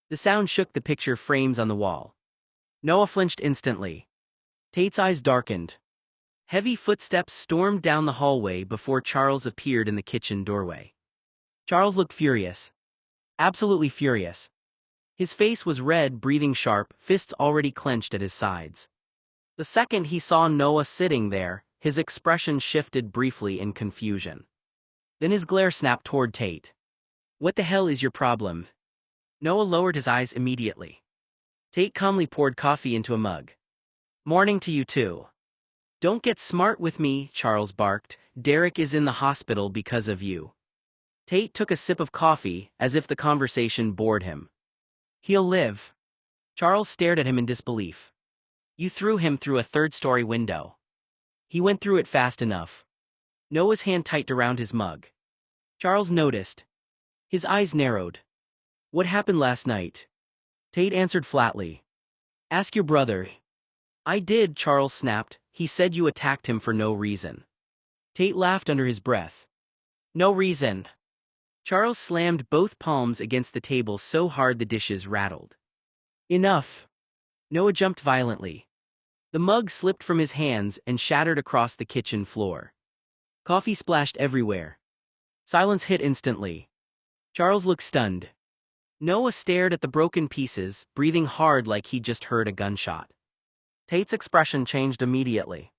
The sound shook the picture frames on the wall. Noah flinched instantly. Tate's eyes darkened. Heavy footsteps stormed down the hallway before Charles appeared in the kitchen doorway. Charles looked furious. Absolutely furious. His face was red, breathing sharp, fists already clenched at his sides. The second he saw Noah sitting there, his expression shifted briefly in confusion. Then his glare snapped toward Tate. What the hell is your problem? Noah lowered his eyes immediately. Tate calmly poured coffee into a mug. Morning to you too. Don't get smart with me, Charles barked. Derek is in the hospital because of you. Tate took a sip of coffee, as if the conversation bored him. He'll live. Charles stared at him in disbelief. You threw him through a third-story window. He went through it fast enough. Noah's hand tightened around his mug. Charles noticed. His eyes narrowed. What happened last night? Tate answered flatly. Ask your brother. I did, Charles snapped. He said you attacked him for no reason. Tate laughed under his breath. No reason. Charles slammed both palms against the table so hard the dishes rattled. Enough. Noah jumped violently. The mug slipped from his hands and shattered across the kitchen floor. Coffee splashed everywhere. Silence hit instantly. Charles looked stunned. Noah stared at the broken pieces, breathing hard like he'd just heard a gunshot. Tate's expression changed immediately.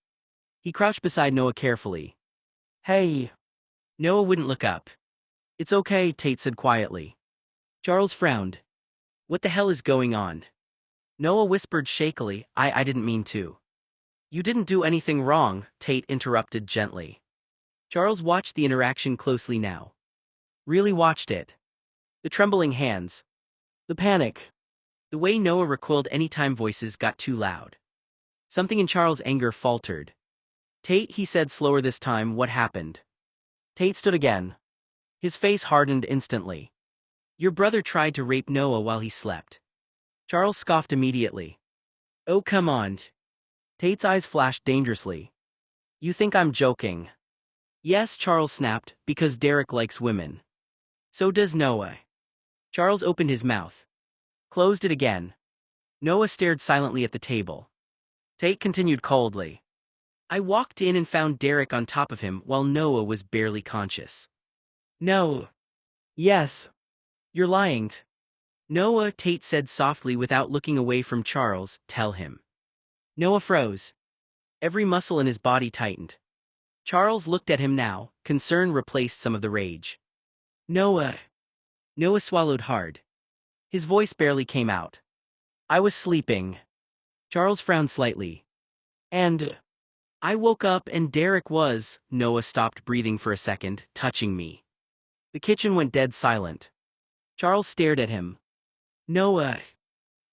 He crouched beside Noah carefully. Hey. Noah wouldn't look up. It's okay, Tate said quietly. Charles frowned. What the hell is going on? Noah whispered shakily, I didn't mean to. You didn't do anything wrong, Tate interrupted gently. Charles watched the interaction closely now. Really watched it. The trembling hands. The panic. The way Noah recoiled anytime voices got too loud. Something in Charles' anger faltered. Tate, he said slower this time, what happened? Tate stood again. His face hardened instantly. Your brother tried to rape Noah while he slept. Charles scoffed immediately. Oh, come on. Tate's eyes flashed dangerously. You think I'm joking? Yes, Charles snapped, because Derek likes women. So does Noah. Charles opened his mouth. Closed it again. Noah stared silently at the table. Tate continued coldly. I walked in and found Derek on top of him while Noah was barely conscious. No. Yes. You're lying. Noah, Tate said softly without looking away from Charles, tell him. Noah froze. Every muscle in his body tightened. Charles looked at him now, concern replaced some of the rage. Noah. Noah swallowed hard. His voice barely came out. I was sleeping. Charles frowned slightly. And I woke up and Derek was, Noah stopped breathing for a second, touching me. The kitchen went dead silent. Charles stared at him. Noah.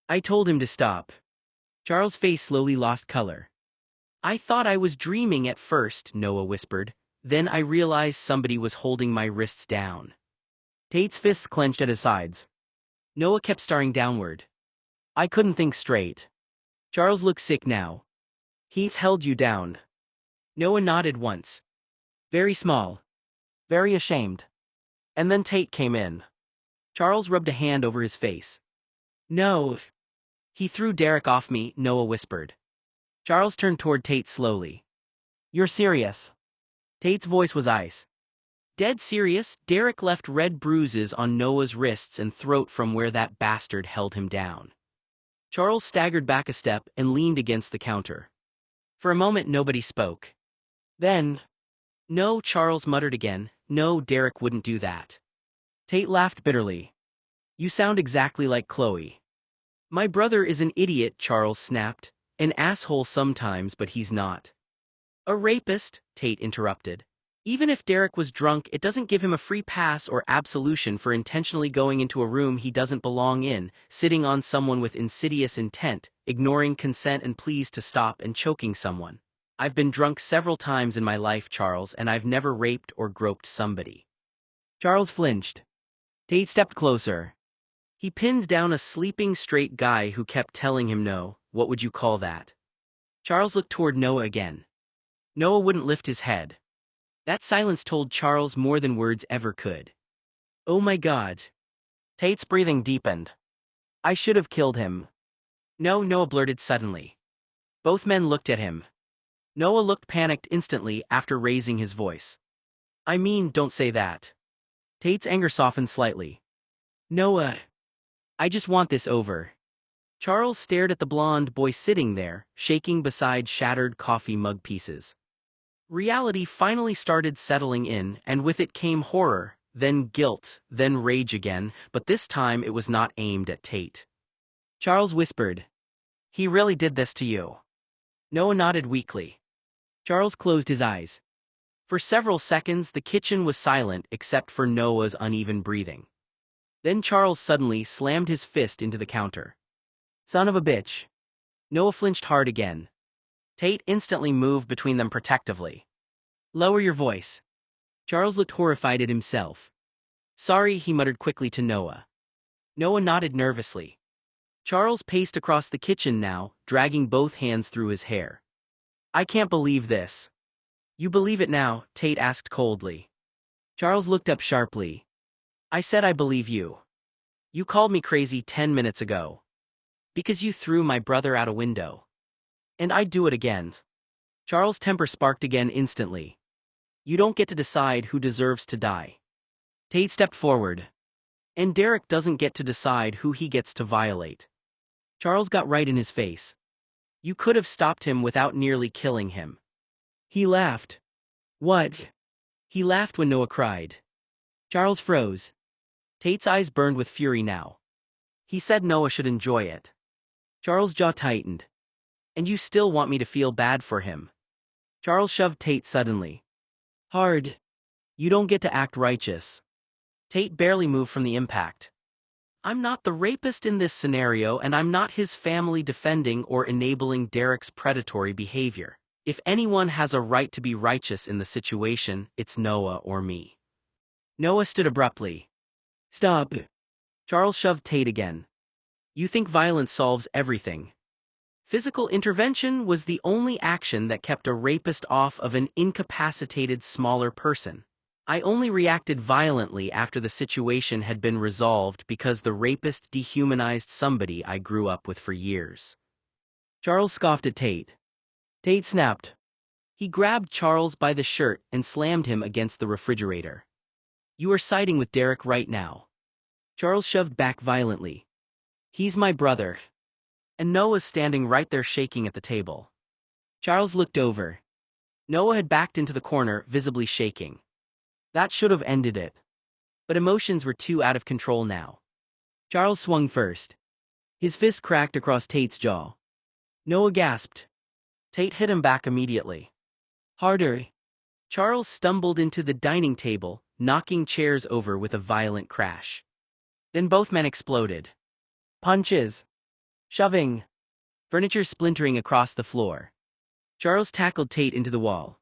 I told him to stop. Charles' face slowly lost color. I thought I was dreaming at first, Noah whispered. Then I realized somebody was holding my wrists down. Tate's fists clenched at his sides. Noah kept staring downward. I couldn't think straight. Charles looked sick now. He's held you down. Noah nodded once. Very small. Very ashamed. And then Tate came in. Charles rubbed a hand over his face. No. He threw Derek off me, Noah whispered. Charles turned toward Tate slowly. You're serious? Tate's voice was ice. Dead serious. Derek left red bruises on Noah's wrists and throat from where that bastard held him down. Charles staggered back a step and leaned against the counter. For a moment nobody spoke. Then, no, Charles muttered again, No, Derek wouldn't do that. Tate laughed bitterly. You sound exactly like Chloe. My brother is an idiot, Charles snapped. An asshole sometimes, but he's not. A rapist, Tate interrupted. Even if Derek was drunk, it doesn't give him a free pass or absolution for intentionally going into a room he doesn't belong in, sitting on someone with insidious intent, ignoring consent and pleas to stop, and choking someone. I've been drunk several times in my life, Charles, and I've never raped or groped somebody. Charles flinched. Tate stepped closer. He pinned down a sleeping straight guy who kept telling him no. What would you call that? Charles looked toward Noah again. Noah wouldn't lift his head. That silence told Charles more than words ever could. Oh my God. Tate's breathing deepened. I should have killed him. No, Noah blurted suddenly. Both men looked at him. Noah looked panicked instantly after raising his voice. I mean, don't say that. Tate's anger softened slightly. Noah. I just want this over. Charles stared at the blonde boy sitting there, shaking beside shattered coffee mug pieces. Reality finally started settling in, and with it came horror, then guilt, then rage again, but this time it was not aimed at Tate. Charles whispered. He really did this to you. Noah nodded weakly. Charles closed his eyes. For several seconds the kitchen was silent except for Noah's uneven breathing. Then Charles suddenly slammed his fist into the counter. Son of a bitch. Noah flinched hard again. Tate instantly moved between them protectively. Lower your voice. Charles looked horrified at himself. Sorry, he muttered quickly to Noah. Noah nodded nervously. Charles paced across the kitchen now, dragging both hands through his hair. I can't believe this. You believe it now? Tate asked coldly. Charles looked up sharply. I said I believe you. You called me crazy 10 minutes ago. Because you threw my brother out a window. And I'd do it again. Charles' temper sparked again instantly. You don't get to decide who deserves to die. Tate stepped forward. And Derek doesn't get to decide who he gets to violate. Charles got right in his face. You could have stopped him without nearly killing him. He laughed. What? He laughed when Noah cried. Charles froze. Tate's eyes burned with fury now. He said Noah should enjoy it. Charles' jaw tightened. And you still want me to feel bad for him? Charles shoved Tate suddenly. Hard. You don't get to act righteous. Tate barely moved from the impact. I'm not the rapist in this scenario, and I'm not his family defending or enabling Derek's predatory behavior. If anyone has a right to be righteous in the situation, it's Noah or me. Noah stood abruptly. Stop. Charles shoved Tate again. You think violence solves everything. Physical intervention was the only action that kept a rapist off of an incapacitated smaller person. I only reacted violently after the situation had been resolved because the rapist dehumanized somebody I grew up with for years. Charles scoffed at Tate. Tate snapped. He grabbed Charles by the shirt and slammed him against the refrigerator. You are siding with Derek right now. Charles shoved back violently. He's my brother. And Noah's standing right there shaking at the table. Charles looked over. Noah had backed into the corner, visibly shaking. That should have ended it. But emotions were too out of control now. Charles swung first. His fist cracked across Tate's jaw. Noah gasped. Tate hit him back immediately. Harder. Charles stumbled into the dining table, knocking chairs over with a violent crash. Then both men exploded. Punches. Shoving. Furniture splintering across the floor. Charles tackled Tate into the wall.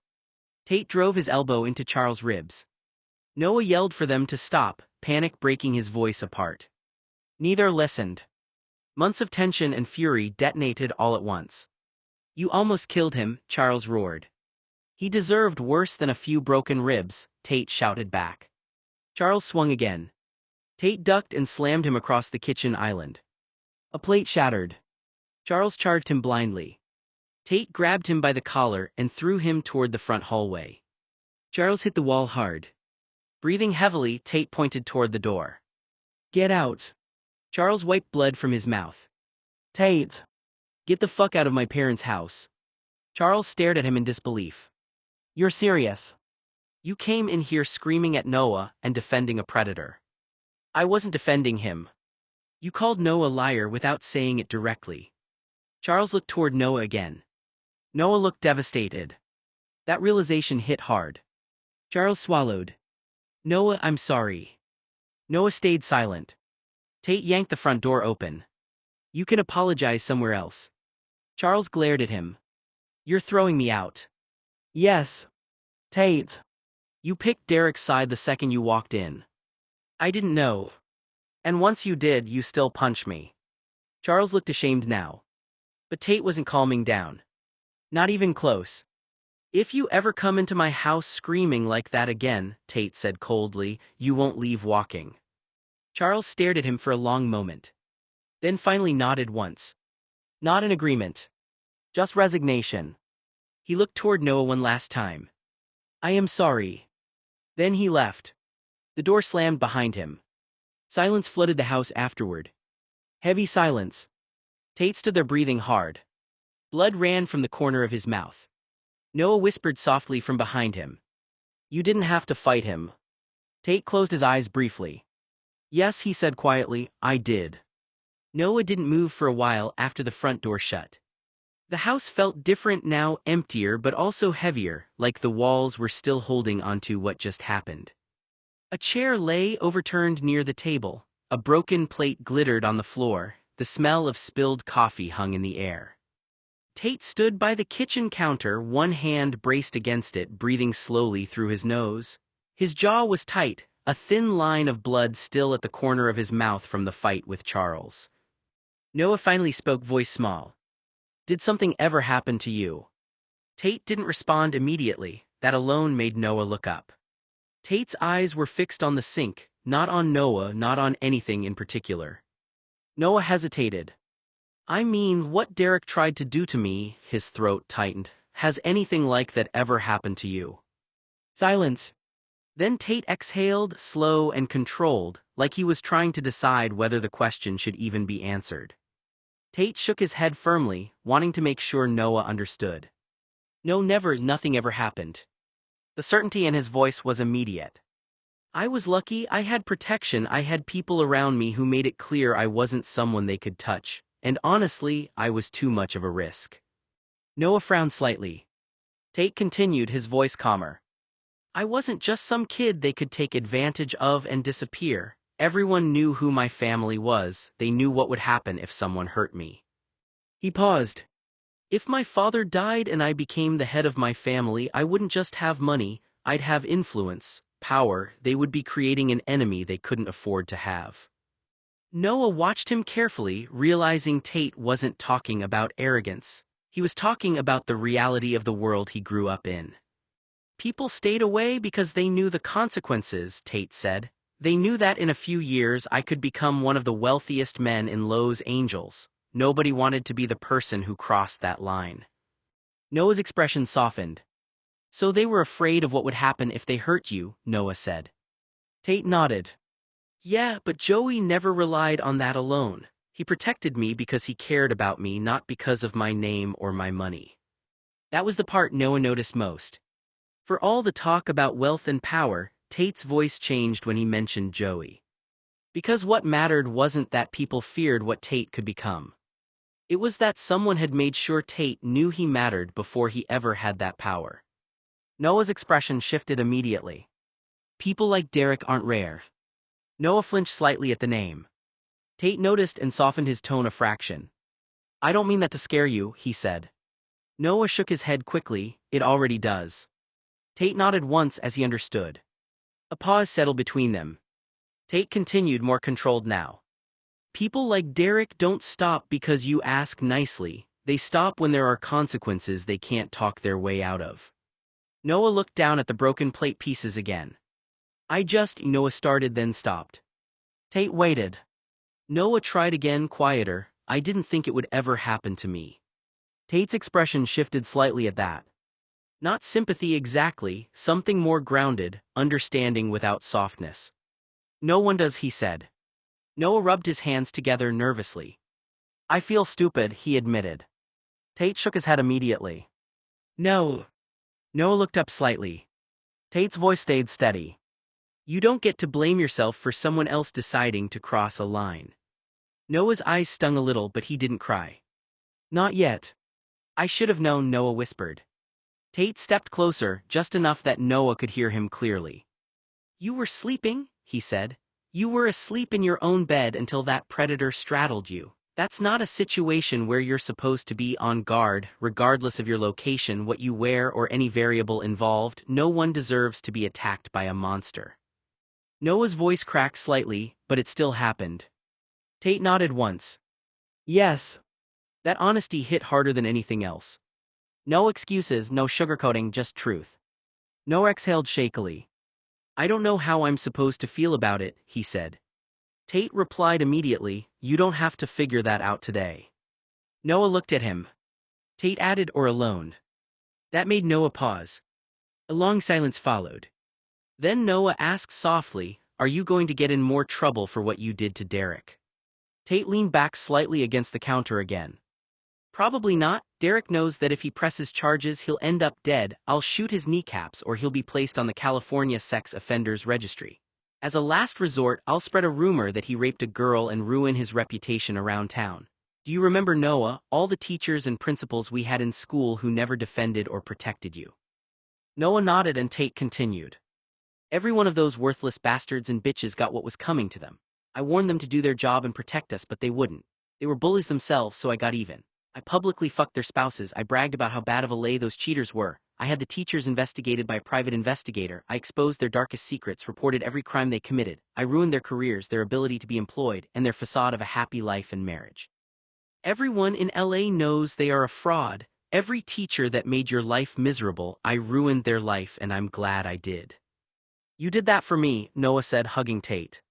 Tate drove his elbow into Charles' ribs. Noah yelled for them to stop, panic breaking his voice apart. Neither listened. Months of tension and fury detonated all at once. You almost killed him, Charles roared. He deserved worse than a few broken ribs, Tate shouted back. Charles swung again. Tate ducked and slammed him across the kitchen island. A plate shattered. Charles charged him blindly. Tate grabbed him by the collar and threw him toward the front hallway. Charles hit the wall hard. Breathing heavily, Tate pointed toward the door. Get out. Charles wiped blood from his mouth. Tate. Get the fuck out of my parents' house. Charles stared at him in disbelief. You're serious? You came in here screaming at Noah and defending a predator. I wasn't defending him. You called Noah a liar without saying it directly. Charles looked toward Noah again. Noah looked devastated. That realization hit hard. Charles swallowed. Noah, I'm sorry. Noah stayed silent. Tate yanked the front door open. You can apologize somewhere else. Charles glared at him. You're throwing me out. Yes. Tate. You picked Derek's side the second you walked in. I didn't know. And once you did, you still punched me. Charles looked ashamed now. But Tate wasn't calming down. Not even close. If you ever come into my house screaming like that again, Tate said coldly, you won't leave walking. Charles stared at him for a long moment. Then finally nodded once. Not in agreement. Just resignation. He looked toward Noah one last time. I am sorry. Then he left. The door slammed behind him. Silence flooded the house afterward. Heavy silence. Tate stood there breathing hard. Blood ran from the corner of his mouth. Noah whispered softly from behind him. You didn't have to fight him. Tate closed his eyes briefly. Yes, he said quietly, I did. Noah didn't move for a while after the front door shut. The house felt different now, emptier but also heavier, like the walls were still holding onto what just happened. A chair lay overturned near the table. A broken plate glittered on the floor. The smell of spilled coffee hung in the air. Tate stood by the kitchen counter, one hand braced against it, breathing slowly through his nose. His jaw was tight, a thin line of blood still at the corner of his mouth from the fight with Charles. Noah finally spoke, voice small. Did something ever happen to you? Tate didn't respond immediately. That alone made Noah look up. Tate's eyes were fixed on the sink, not on Noah, not on anything in particular. Noah hesitated. I mean, what Derek tried to do to me, his throat tightened. Has anything like that ever happened to you? Silence. Then Tate exhaled, slow and controlled, like he was trying to decide whether the question should even be answered. Tate shook his head firmly, wanting to make sure Noah understood. No, never, nothing ever happened. The certainty in his voice was immediate. I was lucky, I had protection, I had people around me who made it clear I wasn't someone they could touch, and honestly, I was too much of a risk. Noah frowned slightly. Tate continued, his voice calmer. I wasn't just some kid they could take advantage of and disappear. Everyone knew who my family was, they knew what would happen if someone hurt me. He paused. If my father died and I became the head of my family, I wouldn't just have money, I'd have influence, power, they would be creating an enemy they couldn't afford to have. Noah watched him carefully, realizing Tate wasn't talking about arrogance. He was talking about the reality of the world he grew up in. People stayed away because they knew the consequences, Tate said. They knew that in a few years I could become one of the wealthiest men in Los Angeles. Nobody wanted to be the person who crossed that line. Noah's expression softened. So they were afraid of what would happen if they hurt you, Noah said. Tate nodded. Yeah, but Joey never relied on that alone. He protected me because he cared about me, not because of my name or my money. That was the part Noah noticed most. For all the talk about wealth and power, Tate's voice changed when he mentioned Joey. Because what mattered wasn't that people feared what Tate could become. It was that someone had made sure Tate knew he mattered before he ever had that power. Noah's expression shifted immediately. People like Derek aren't rare. Noah flinched slightly at the name. Tate noticed and softened his tone a fraction. I don't mean that to scare you, he said. Noah shook his head quickly, it already does. Tate nodded once as he understood. A pause settled between them. Tate continued, more controlled now. People like Derek don't stop because you ask nicely, they stop when there are consequences they can't talk their way out of. Noah looked down at the broken plate pieces again. Noah started then stopped. Tate waited. Noah tried again, quieter, I didn't think it would ever happen to me. Tate's expression shifted slightly at that. Not sympathy exactly, something more grounded, understanding without softness. No one does, he said. Noah rubbed his hands together nervously. I feel stupid, he admitted. Tate shook his head immediately. No. Noah looked up slightly. Tate's voice stayed steady. You don't get to blame yourself for someone else deciding to cross a line. Noah's eyes stung a little, but he didn't cry. Not yet. I should have known, Noah whispered. Tate stepped closer, just enough that Noah could hear him clearly. You were sleeping, he said. You were asleep in your own bed until that predator straddled you. That's not a situation where you're supposed to be on guard, regardless of your location, what you wear, or any variable involved. No one deserves to be attacked by a monster. Noah's voice cracked slightly, but it still happened. Tate nodded once. Yes. That honesty hit harder than anything else. No excuses, no sugarcoating, just truth. Noah exhaled shakily. I don't know how I'm supposed to feel about it, he said. Tate replied immediately, you don't have to figure that out today. Noah looked at him. Tate added, or alone. That made Noah pause. A long silence followed. Then Noah asked softly, are you going to get in more trouble for what you did to Derek? Tate leaned back slightly against the counter again. Probably not. Derek knows that if he presses charges he'll end up dead. I'll shoot his kneecaps or he'll be placed on the California Sex Offenders Registry. As a last resort, I'll spread a rumor that he raped a girl and ruin his reputation around town. Do you remember, Noah, all the teachers and principals we had in school who never defended or protected you? Noah nodded and Tate continued. Every one of those worthless bastards and bitches got what was coming to them. I warned them to do their job and protect us, but they wouldn't. They were bullies themselves, so I got even. I publicly fucked their spouses. I bragged about how bad of a lay those cheaters were. I had the teachers investigated by a private investigator. I exposed their darkest secrets, reported every crime they committed. I ruined their careers, their ability to be employed, and their facade of a happy life and marriage. Everyone in LA knows they are a fraud. Every teacher that made your life miserable, I ruined their life, and I'm glad I did. You did that for me, Noah said, hugging Tate.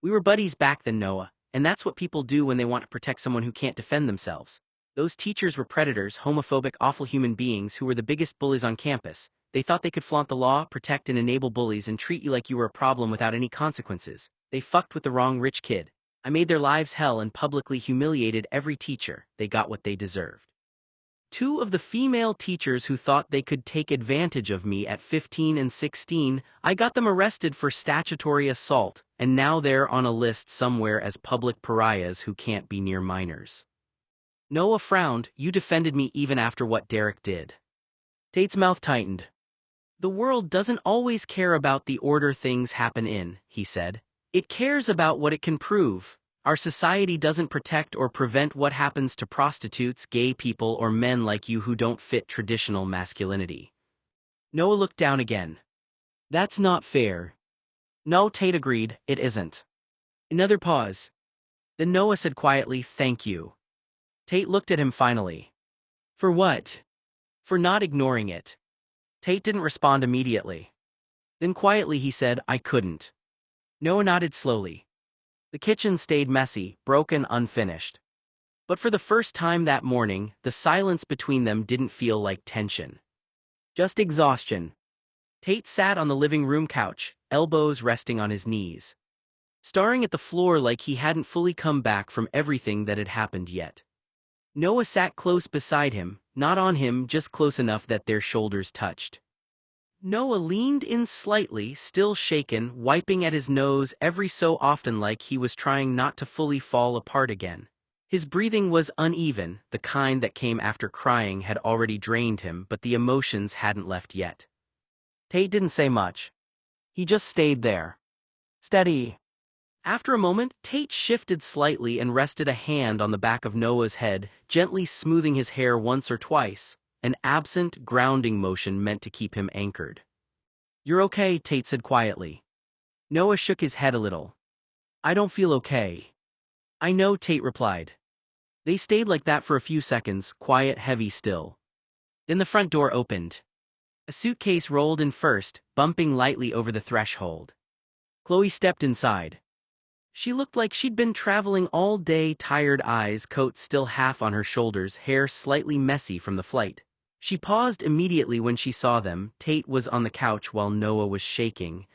We were buddies back then, Noah, and that's what people do when they want to protect someone who can't defend themselves. Those teachers were predators, homophobic, awful human beings who were the biggest bullies on campus. They thought they could flaunt the law, protect and enable bullies, and treat you like you were a problem without any consequences. They fucked with the wrong rich kid. I made their lives hell and publicly humiliated every teacher. They got what they deserved. Two of the female teachers who thought they could take advantage of me at 15 and 16, I got them arrested for statutory assault, and now they're on a list somewhere as public pariahs who can't be near minors. Noah frowned. You defended me even after what Derek did. Tate's mouth tightened. The world doesn't always care about the order things happen in, he said. It cares about what it can prove. Our society doesn't protect or prevent what happens to prostitutes, gay people, or men like you who don't fit traditional masculinity. Noah looked down again. That's not fair. No, Tate agreed, it isn't. Another pause. Then Noah said quietly, thank you. Tate looked at him finally. For what? For not ignoring it. Tate didn't respond immediately. Then quietly he said, I couldn't. Noah nodded slowly. The kitchen stayed messy, broken, unfinished. But for the first time that morning, the silence between them didn't feel like tension. Just exhaustion. Tate sat on the living room couch, elbows resting on his knees, staring at the floor like he hadn't fully come back from everything that had happened yet. Noah sat close beside him, not on him, just close enough that their shoulders touched. Noah leaned in slightly, still shaken, wiping at his nose every so often like he was trying not to fully fall apart again. His breathing was uneven, the kind that came after crying had already drained him, but the emotions hadn't left yet. Tate didn't say much. He just stayed there. Steady. After a moment, Tate shifted slightly and rested a hand on the back of Noah's head, gently smoothing his hair once or twice, an absent, grounding motion meant to keep him anchored. You're okay, Tate said quietly. Noah shook his head a little. I don't feel okay. I know, Tate replied. They stayed like that for a few seconds, quiet, heavy still. Then the front door opened. A suitcase rolled in first, bumping lightly over the threshold. Chloe stepped inside. She looked like she'd been traveling all day, tired eyes, coat still half on her shoulders, hair slightly messy from the flight. She paused immediately when she saw them. Tate was on the couch while Noah was shaking,